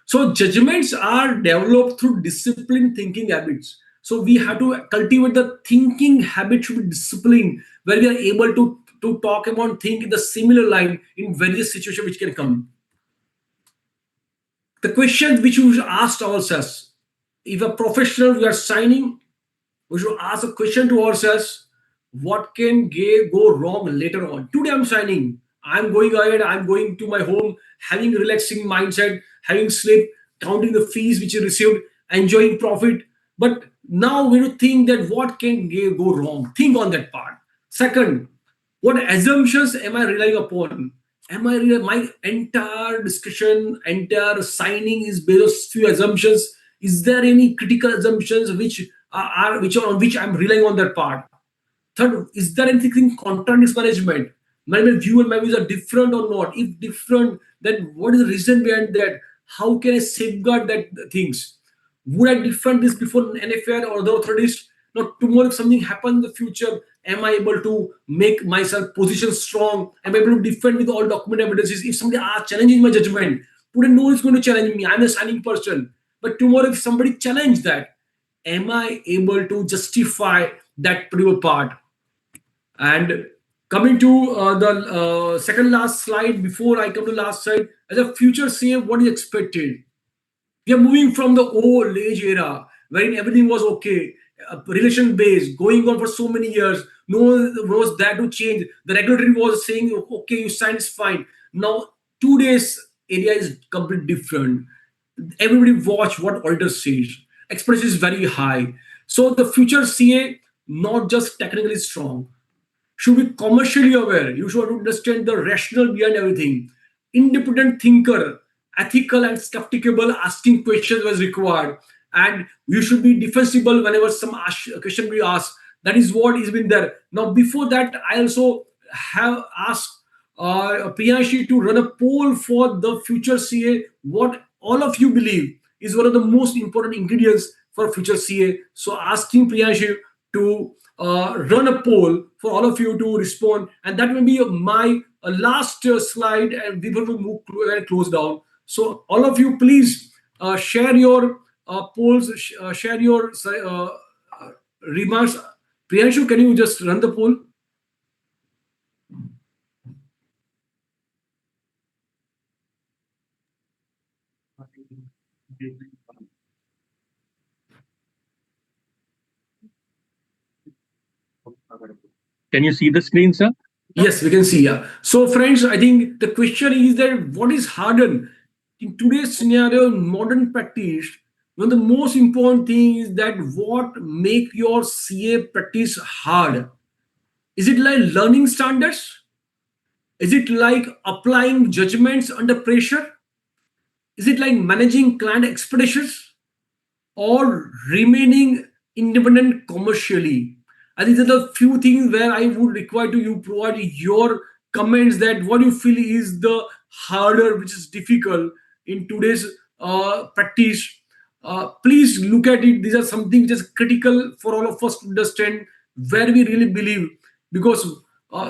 So judgments are developed through disciplined thinking habits. So we have to cultivate the thinking habit should be disciplined, where we are able to talk about think in the similar line in various situations which can come. The questions which we should ask ourselves: if a professional we are signing, we should ask a question to ourselves: what can go wrong later on? Today I'm signing, I'm going ahead, I'm going to my home, having relaxing mindset, having sleep, counting the fees which you received, enjoying profit. But now we will think that what can go wrong. Think on that part. Second, what assumptions am I relying upon? My entire discussion, entire signing is based on few assumptions. Is there any critical assumptions which are on which I'm relying on that part? Third, is there anything contradicts management? Management view and my views are different or not? If different, then what is the reason behind that? How can I safeguard that things? Would I defend this before an NFR or the authorities? Now, tomorrow, if something happens in the future, am I able to make myself position strong? Am I able to defend with all document evidences? If somebody asks, challenging my judgment, today no one is going to challenge me. I'm a signing person. But tomorrow, if somebody challenge that, am I able to justify that particular part? And coming to the second last slide, before I come to last slide, as a future CM, what is expected? We are moving from the old age era wherein everything was okay, relation based, going on for so many years. No one was there to change. The regulatory was saying, okay, you sign is fine. Now, today's area is completely different. Everybody watch what auditor says. Expectation is very high. So the future CA not just technically strong, should be commercially aware. You should understand the rationale behind everything. Independent thinker, ethical and skeptical, asking questions was required. And you should be defensible whenever some question we ask. That is what has been there. Now, before that, I also have asked Priyanshi to run a poll for the future CA. What all of you believe is one of the most important ingredients for future CA. So, asking Priyanshi to run a poll for all of you to respond, and that will be my last slide, and we will move and close down. So, all of you, please share your polls, share your remarks. Priyanshu, can you just run the poll? Can you see the screen, sir? Yes, we can see. Yeah. So, friends, I think the question is that what is harder in today's scenario, in modern practice? One of the most important thing is that what make your CA practice hard? Is it like learning standards? Is it like applying judgments under pressure? Is it like managing client expectations? Or remaining independent commercially? And these are the few things where I would require to you provide your comments that what you feel is the harder, which is difficult in today's practice. Please look at it. These are something which is critical for all of us to understand where we really believe, because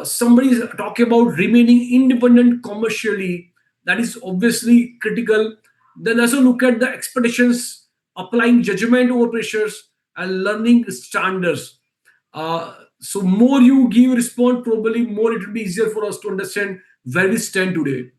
somebody is talking about remaining independent commercially. That is obviously critical. Then also look at the expectations, applying judgment over pressures, and learning standards. So more you give respond, probably more it will be easier for us to understand where we stand today.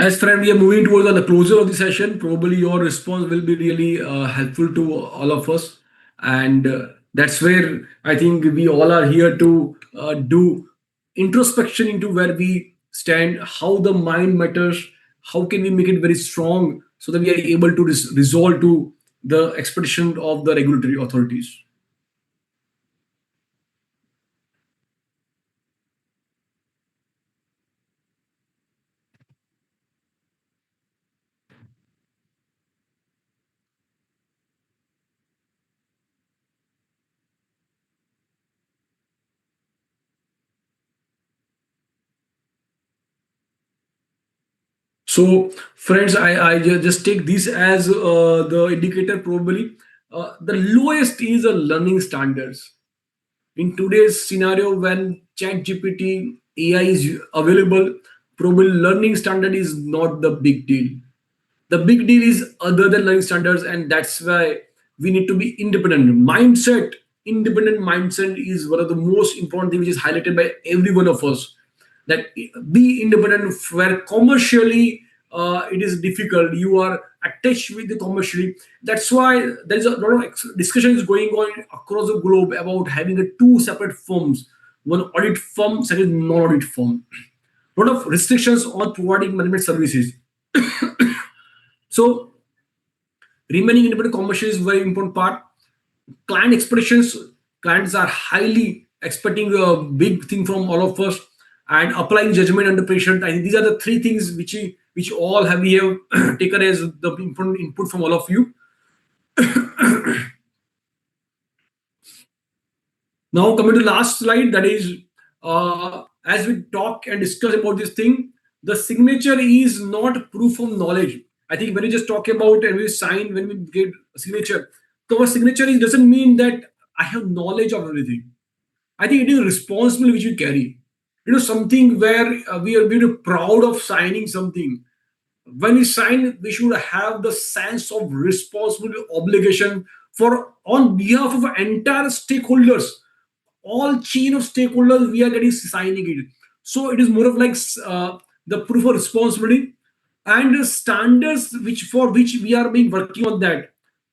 As friend, we are moving towards the closure of the session. Probably your response will be really helpful to all of us, and that's where I think we all are here to do introspection into where we stand, how the mind matters, how can we make it very strong so that we are able to resolve to the expectation of the regulatory authorities. So, friends, just take this as the indicator. Probably the lowest is a learning standards in today's scenario when chat gpt ai is available. Probably learning standard is not the big deal. The big deal is other than learning standards, and that's why we need to be independent mindset. Independent mindset is one of the most important things which is highlighted by every one of us, that be independent where commercially it is difficult, you are attached with the commercially. That's why there is a lot of discussion is going on across the globe about having a two separate firms, one audit firm, second non-audit firm. A lot of restrictions on providing management services. So remaining independent commercial is very important part. Client expectations, clients are highly expecting a big thing from all of us, and applying judgment under pressure. I think these are the three things which all have we have taken as the important input from all of you. Now coming to last slide, that is as we talk and discuss about this thing, the signature is not proof of knowledge. I think when we just talk about and we sign, when we get a signature, so our signature is, doesn't mean that I have knowledge of everything. I think it is responsibility which we carry. Something where we are very proud of signing something. When we sign, we should have the sense of responsibility, obligation for on behalf of entire stakeholders, all chain of stakeholders. We are getting signing it, so it is more of like the proof of responsibility and the standards which for which we are being working on that.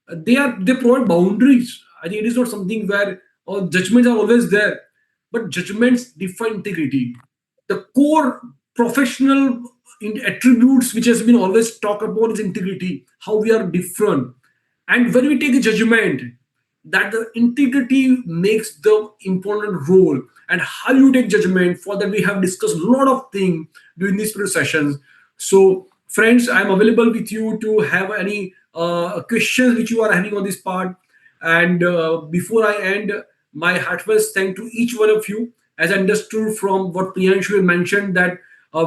They provide boundaries. I think it is not something where judgments are always there, but judgments define integrity. The core professional attributes which has been always talked about is integrity, how we are different. And when we take a judgment, that the integrity makes the important role. And how you take judgment, for that we have discussed a lot of things during these previous sessions. So friends, I'm available with you to have any questions which you are having on this part. And before I end, my heartfelt thank to each one of you. As I understood from what Priyanshu mentioned, that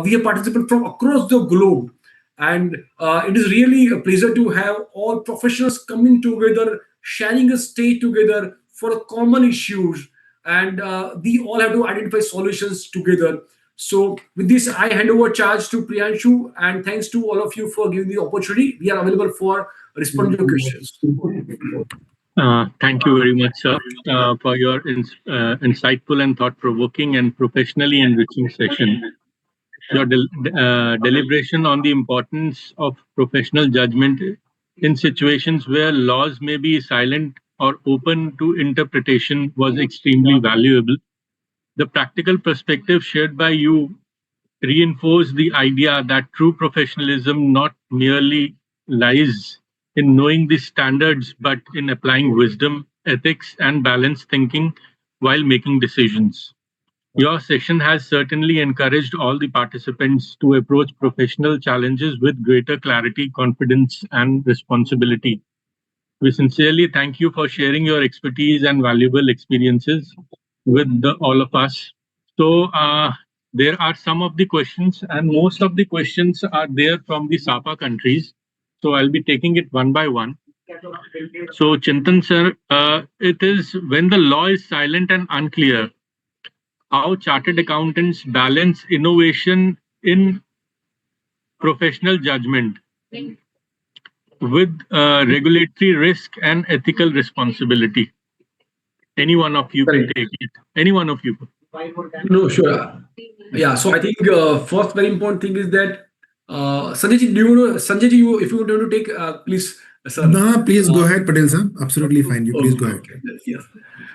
we have participants from across the globe, and it is really a pleasure to have all professionals coming together, sharing a stage together for common issues, and we all have to identify solutions together. So with this, I hand over charge to Priyanshu, and thanks to all of you for giving the opportunity. We are available for responding to your questions. Thank you very much, sir, for your insightful and thought-provoking and professionally enriching session. Your deliberation on the importance of professional judgment in situations where laws may be silent or open to interpretation was extremely valuable. The practical perspective shared by you reinforced the idea that true professionalism not merely lies in knowing the standards, but in applying wisdom, ethics, and balanced thinking while making decisions. Your session has certainly encouraged all the participants to approach professional challenges with greater clarity, confidence, and responsibility. We sincerely thank you for sharing your expertise and valuable experiences with all of us. So, there are some of the questions, and most of the questions are there from the SAPA countries. So, I'll be taking it one by one. So, Chintan sir, it is when the law is silent and unclear, how chartered accountants balance innovation in professional judgment with regulatory risk and ethical responsibility. Any one of you can Correct. take it. Any one of you. No, sure. Yeah, so I think first very important thing is that Sanjay ji, do you know, Sanjay ji, you, if you want to take, please, sir. No, please go Uh, ahead, Patel sir. Absolutely fine. You please okay, go ahead. okay. Yes.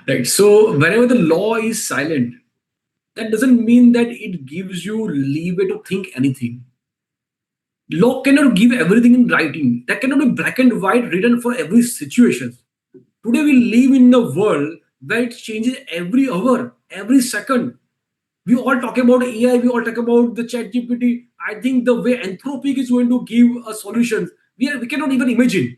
Right. So whenever the law is silent, that doesn't mean that it gives you leeway to think anything. Law cannot give everything in writing. That cannot be black and white written for every situation. Today we live in a world where it changes every hour, every second. We all talk about AI, we all talk about the chat GPT. I think the way Anthropic is going to give a solution, we cannot even imagine.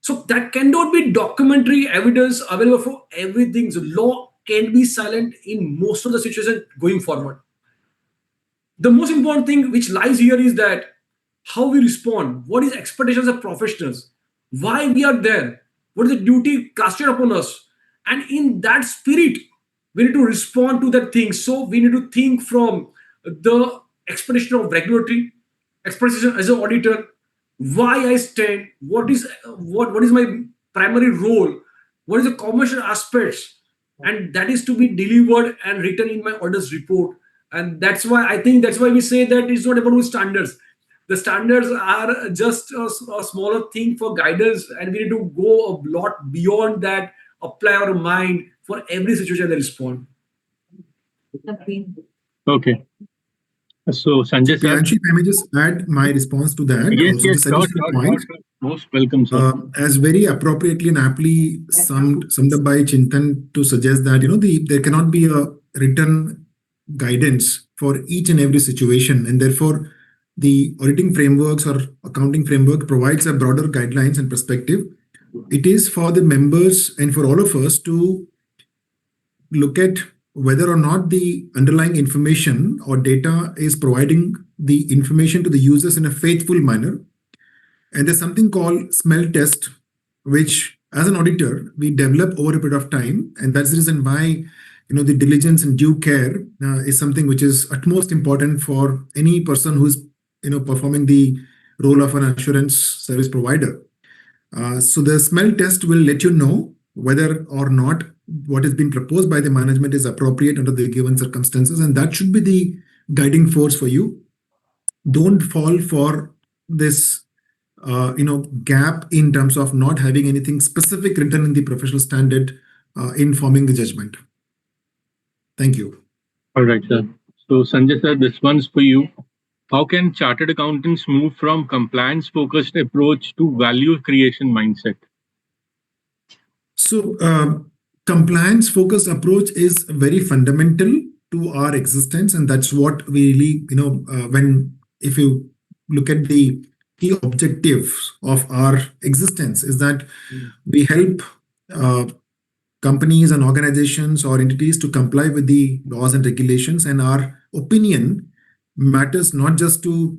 So that cannot be documentary evidence available for everything. So law can be silent in most of the situations going forward. The most important thing which lies here is that how we respond, what is expectations of professionals, why we are there, what is the duty casted upon us, and in that spirit we need to respond to that thing. So we need to think from the expectation of regulatory expectation as an auditor, why I stand, what is my primary role, what is the commercial aspects, and that is to be delivered and written in my orders report. And that's why I think that's why we say that it's not about standards. The standards are just a smaller thing for guidance, and we need to go a lot beyond that, apply our mind for every situation they respond. Okay. So So Sanjay sir. Priyanshi, if I may just add my response to that, Yes, also yes, this sure, additional sure, sure, point, sure. Most welcome, sir. as very appropriately and aptly summed up by Chintan to suggest that there cannot be a written guidance for each and every situation, and therefore the auditing frameworks or accounting framework provides a broader guidelines and perspective. It is for the members and for all of us to look at whether or not the underlying information or data is providing the information to the users in a faithful manner. And there's something called smell test, which as an auditor, we develop over a period of time. And that's the reason why, the diligence and due care is something which is utmost important for any person who is, performing the role of an assurance service provider. So the smell test will let you know whether or not what has been proposed by the management is appropriate under the given circumstances, and that should be the guiding force for you. Don't fall for this gap in terms of not having anything specific written in the professional standard in forming the judgment. Thank you. All right, sir. So Sanjay sir, this one's for you. How can chartered accountants move from compliance-focused approach to value creation mindset? So, compliance focused approach is very fundamental to our existence, and that's what we really, when if you look at the key objectives of our existence, is that we help uh, companies and organizations or entities to comply with the laws and regulations, and our opinion matters not just to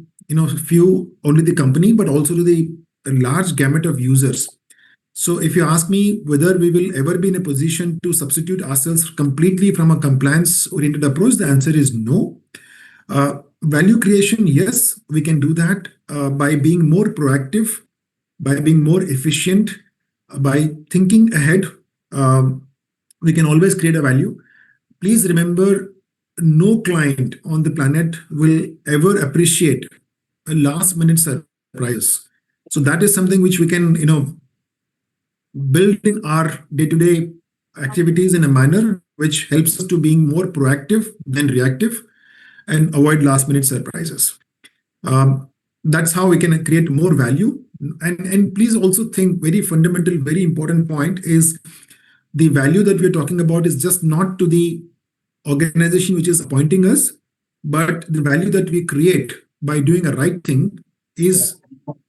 few only the company, but also to the large gamut of users. So, if you ask me whether we will ever be in a position to substitute ourselves completely from a compliance oriented approach, the answer is no. Value creation, yes, we can do that by being more proactive, by being more efficient, by thinking ahead. Um, we can always create a value. Please remember, no client on the planet will ever appreciate a last minute surprises. So that is something which we can, build in our day-to-day activities in a manner which helps us to being more proactive than reactive and avoid last minute surprises. That's how we can create more value. And please also think, very fundamental, very important point is the value that we're talking about is just not to the organization which is appointing us, but the value that we create by doing a right thing is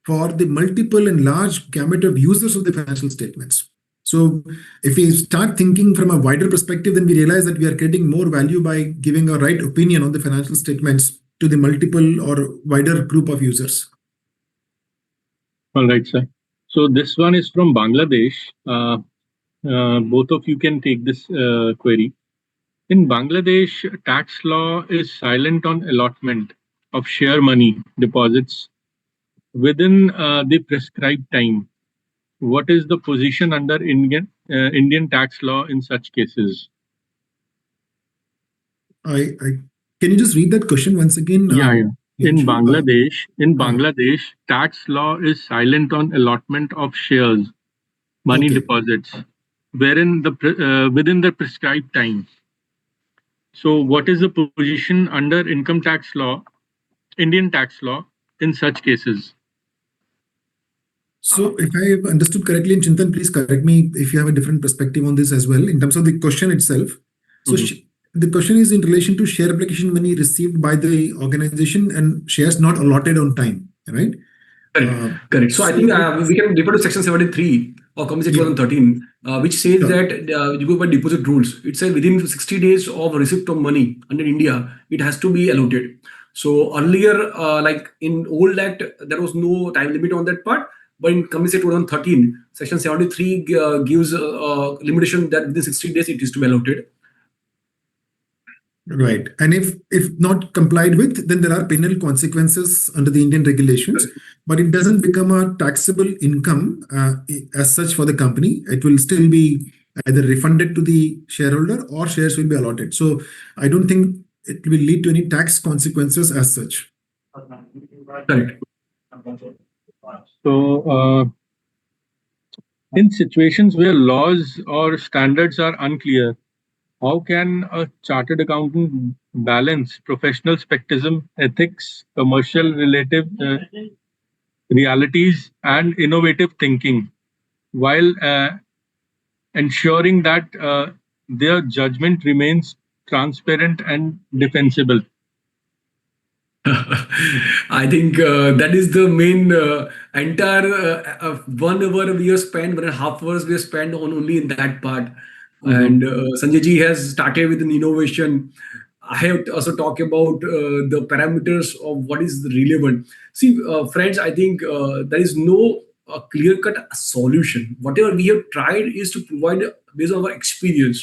for the multiple and large gamut of users of the financial statements. So if we start thinking from a wider perspective, then we realize that we are creating more value by giving a right opinion on the financial statements to the multiple or wider group of users. All right, sir. So this one is from Bangladesh. Both of you can take this query. In Bangladesh, tax law is silent on allotment of share money deposits within the prescribed time. What is the position under Indian tax law in such cases? I can you just read that question once again? Yeah, yeah. In Priyanshu. Bangladesh, tax law is silent on allotment of shares, money Okay. deposits, wherein within the prescribed time. So, what is the position under income tax law, Indian tax law, in such cases? So if I have understood correctly, and Chintan, please correct me if you have a different perspective on this as well, in terms of the question itself. So Mhm. the question is in relation to share application money received by the organization and shares not allotted on time, right? Correct, Uh, correct. So I so think it, we can refer to section 73 of Commerce Act yeah, 2013, which says sure. that you go by deposit rules. It says within 60 days of receipt of money under India, it has to be allotted. So earlier, like in old act, there was no time limit on that part. But in Commerce Act 2013, section 73 gives limitation that within 60 days it is to be allotted. Right. And if not complied with, then there are penal consequences under the Indian regulations, but it doesn't become a taxable income as such for the company. It will still be either refunded to the shareholder or shares will be allotted. So I don't think it will lead to any tax consequences as such. Correct. So, in situations where laws or standards are unclear, how can a chartered accountant balance professional skepticism, ethics, commercial relative realities, and innovative thinking while ensuring that their judgment remains transparent and defensible? I think that is the main entire 1 hour we have spent, 1.5 hours we have spent on only in that part. Mhm. And Sanjay ji has started with an innovation. I have to also talk about the parameters of what is relevant. See, friends, I think there is no clear cut solution. Whatever we have tried is to provide based on our experience.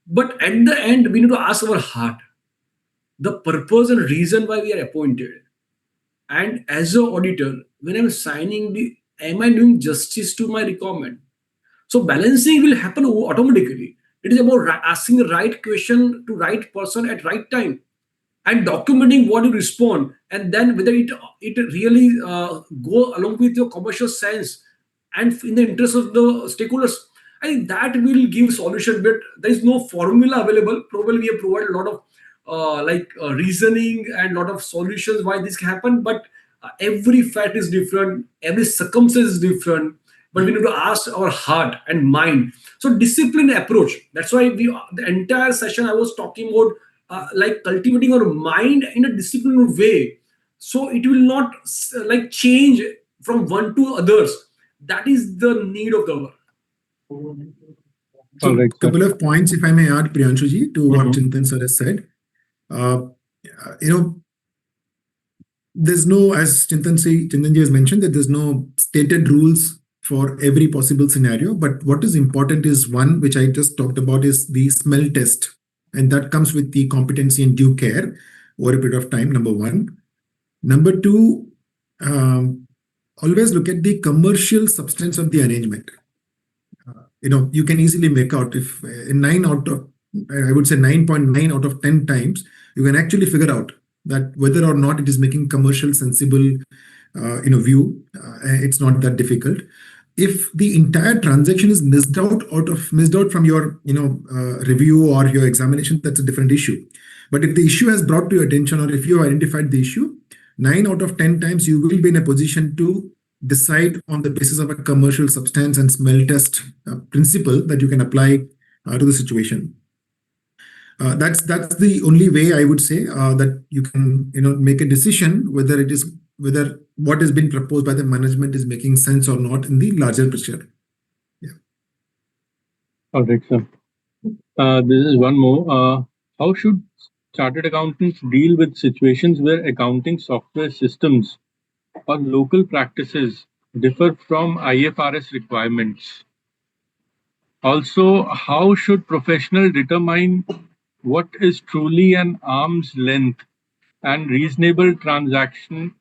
But at the end, we need to ask our heart the purpose and reason why we are appointed. And as an auditor, when I'm signing the, am I doing justice to my requirement? So balancing will happen automatically. It is about asking the right question to right person at right time and documenting what you respond, and then whether it really go along with your commercial sense and in the interest of the stakeholders. I think that will give solution, but there is no formula available. Probably we have provided a lot of reasoning and lot of solutions why this happen, but every fact is different, every circumstance is different, but we need to ask our heart and mind. So disciplined approach, that's why we the entire session I was talking about like cultivating our mind in a disciplined way, so it will not like change from one to others. That is the need of the hour. All So right, sir. couple of points, if I may add, Priyanshuji, to what Mhm. Chintan sir has said. Uh, you know, there's no, as Chintanji has mentioned, that there's no stated rules for every possible scenario. But what is important is one, which I just talked about, is the smell test. And that comes with the competency and due care over a period of time, number one. Number two, um, always look at the commercial substance of the arrangement. You can easily make out if in 9 out of, I would say 9.9 out of 10 times, you can actually figure out that whether or not it is making commercial sensible, view. It's not that difficult. If the entire transaction is missed out from your, review or your examination, that's a different issue. But if the issue has brought to your attention, or if you have identified the issue, 9 out of 10 times you will be in a position to decide on the basis of a commercial substance and smell test principle that you can apply to the situation. That's the only way I would say that you can make a decision whether what has been proposed by the management is making sense or not in the larger picture. Yeah. All right, sir. This is one more. How should chartered accountants deal with situations where accounting software systems or local practices differ from IFRS requirements? Also, how should professional determine what is truly an arm's length and reasonable transaction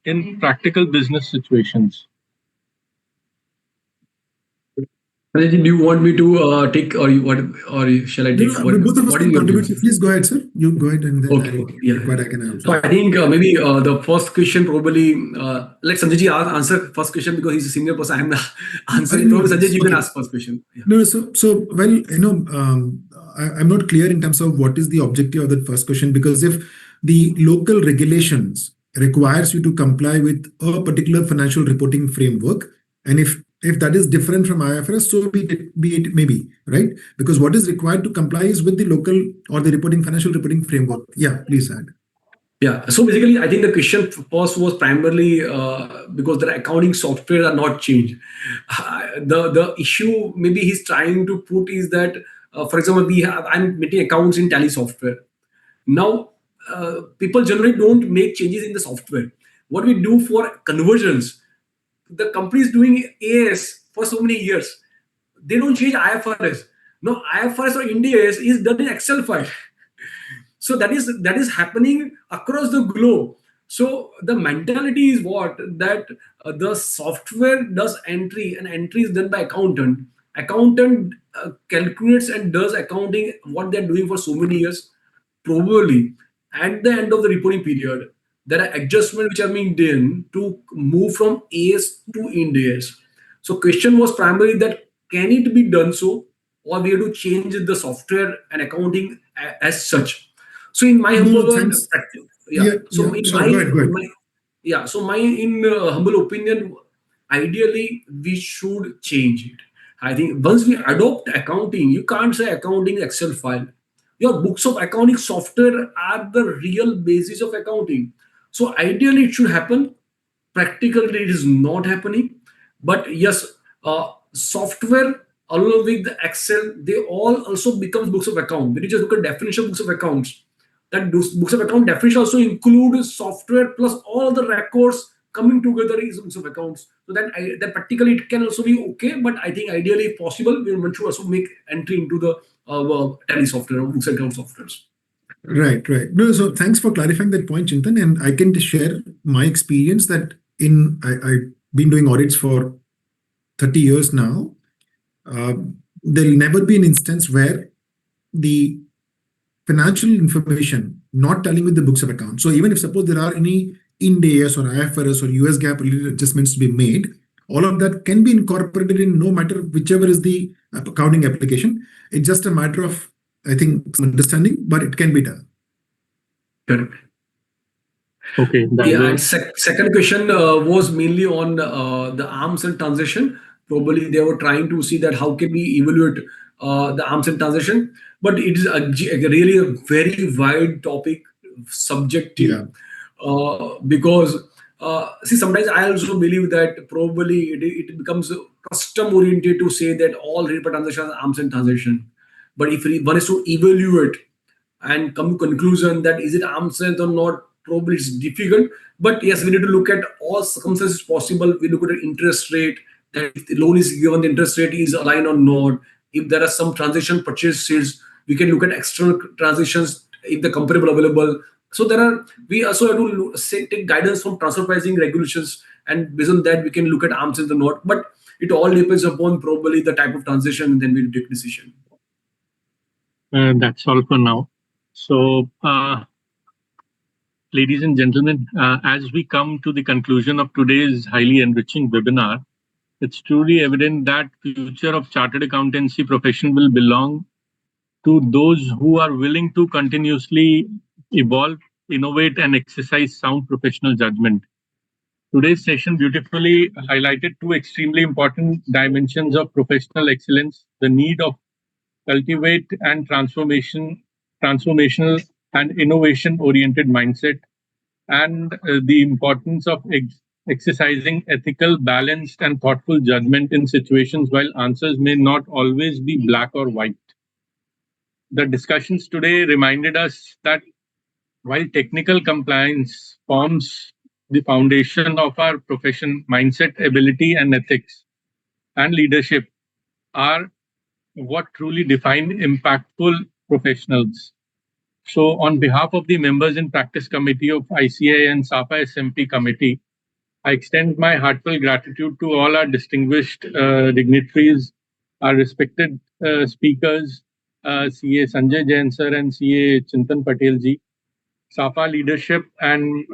in practical business situations? Sanjay, do you want me to take, or you, what, or shall I No, take? no, both of us What is can your contribute. views? So please go ahead, sir. You go ahead, and then Okay, I'll okay, yeah, require. yeah. I can So also. I think maybe the first question probably let Sanjay ji answer first question because he's a senior person. I'm not answering. No, Probably Sanjay ji, you can okay. ask first question. Yeah. No, so well, I'm not clear in terms of what is the objective of that first question, because if the local regulations requires you to comply with a particular financial reporting framework, and if that is different from IFRS, so be it maybe, right? Because what is required to comply is with the local or the reporting financial reporting framework. Yeah, please add. Yeah. So basically, I think the question first was primarily because the accounting software are not changed. The issue maybe he's trying to put is that, for example, I'm making accounts in Tally software. Now, people generally don't make changes in the software. What we do for conversions, the company is doing AS for so many years. They don't change IFRS. No, IFRS or Ind AS is done in Excel file. So that is happening across the globe. So the mentality is what, that the software does entry, and entry is done by accountant calculates and does accounting what they're doing for so many years. Probably at the end of the reporting period, there are adjustments which are being done to move from AS to Ind AS. So question was primarily that, can it be done so, or we have to change the software and accounting as such. So in my No, humble and thanks. yeah, Yeah, so yeah. Sorry, go ahead, go ahead. yeah, so my in humble opinion, ideally we should change it. I think once we adopt accounting, you can't say accounting Excel file. Your books of accounting software are the real basis of accounting. So ideally it should happen. Practically it is not happening. But yes, software along with the Excel, they all also becomes books of account. When you just look at definition of books of accounts, that books of account definition also include software plus all the records coming together is books of accounts. So that practically it can also be okay, but I think ideally if possible, one should also make entry into the tally software or books and account softwares. Right, right. No, so thanks for clarifying that point, Chintan. And I can just share my experience that I've been doing audits for 30 years now. Uh, there'll never be an instance where the financial information not telling with the books of accounts. So even if suppose there are any Ind AS or IFRS or US GAAP related adjustments to be made, all of that can be incorporated in no matter whichever is the accounting application. It's just a matter of, I think, some understanding, but it can be done. Correct. Okay, that Yeah, and was second question was mainly on the arms and transition. Probably they were trying to see that how can we evaluate the arms and transition, but it is really a very wide topic, subjective, Yeah. because see, sometimes I also believe that probably it becomes custom oriented to say that all repo transactions are arms and transition. But if one is to evaluate and come to conclusion that is it arm's length or not, probably it's difficult. But yes, we need to look at all circumstances possible. We look at the interest rate, that if the loan is given, the interest rate is aligned or not. If there are some transaction purchase sales, we can look at external transitions if the comparable available. So there are, we also have to say, take guidance from transfer pricing regulations, and based on that we can look at arms length or not. But it all depends upon probably the type of transition, and then we'll take decision. that's all for now. So, ladies and gentlemen, as we come to the conclusion of today's highly enriching webinar, it's truly evident that future of chartered accountancy profession will belong to those who are willing to continuously evolve, innovate, and exercise sound professional judgment. Today's session beautifully highlighted two extremely important dimensions of professional excellence: the need of cultivate and transformational and innovation-oriented mindset, and the importance of exercising ethical, balanced, and thoughtful judgment in situations while answers may not always be black or white. The discussions today reminded us that while technical compliance forms the foundation of our profession, mindset, ability, and ethics and leadership are what truly define impactful professionals. So, on behalf of the members in practice committee of ICA and SAFA SMP committee, I extend my heartfelt gratitude to all our distinguished dignitaries our respected speakers, CA Sanjay Jain sir and CA Chintan Patel ji, SAFA leadership and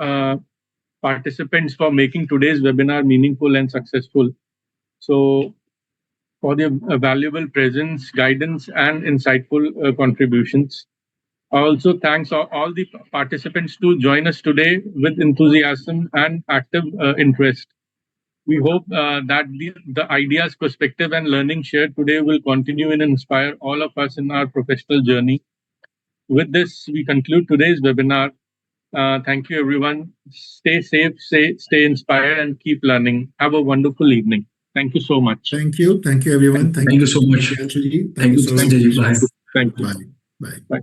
participants for making today's webinar meaningful and successful. So, for their valuable presence, guidance, and insightful contributions. I also thanks all the participants to join us today with enthusiasm and active interest. We hope that the ideas, perspective, and learning shared today will continue and inspire all of us in our professional journey. With this, we conclude today's webinar. Thank you, everyone. Stay safe, stay inspired, and keep learning. Have a wonderful evening. Thank you so much. Thank you. Thank you, everyone. Thank you so much. Priyanshu ji. Thank you, so Sanjay ji. Bye. Thank you. Bye. Bye. Bye.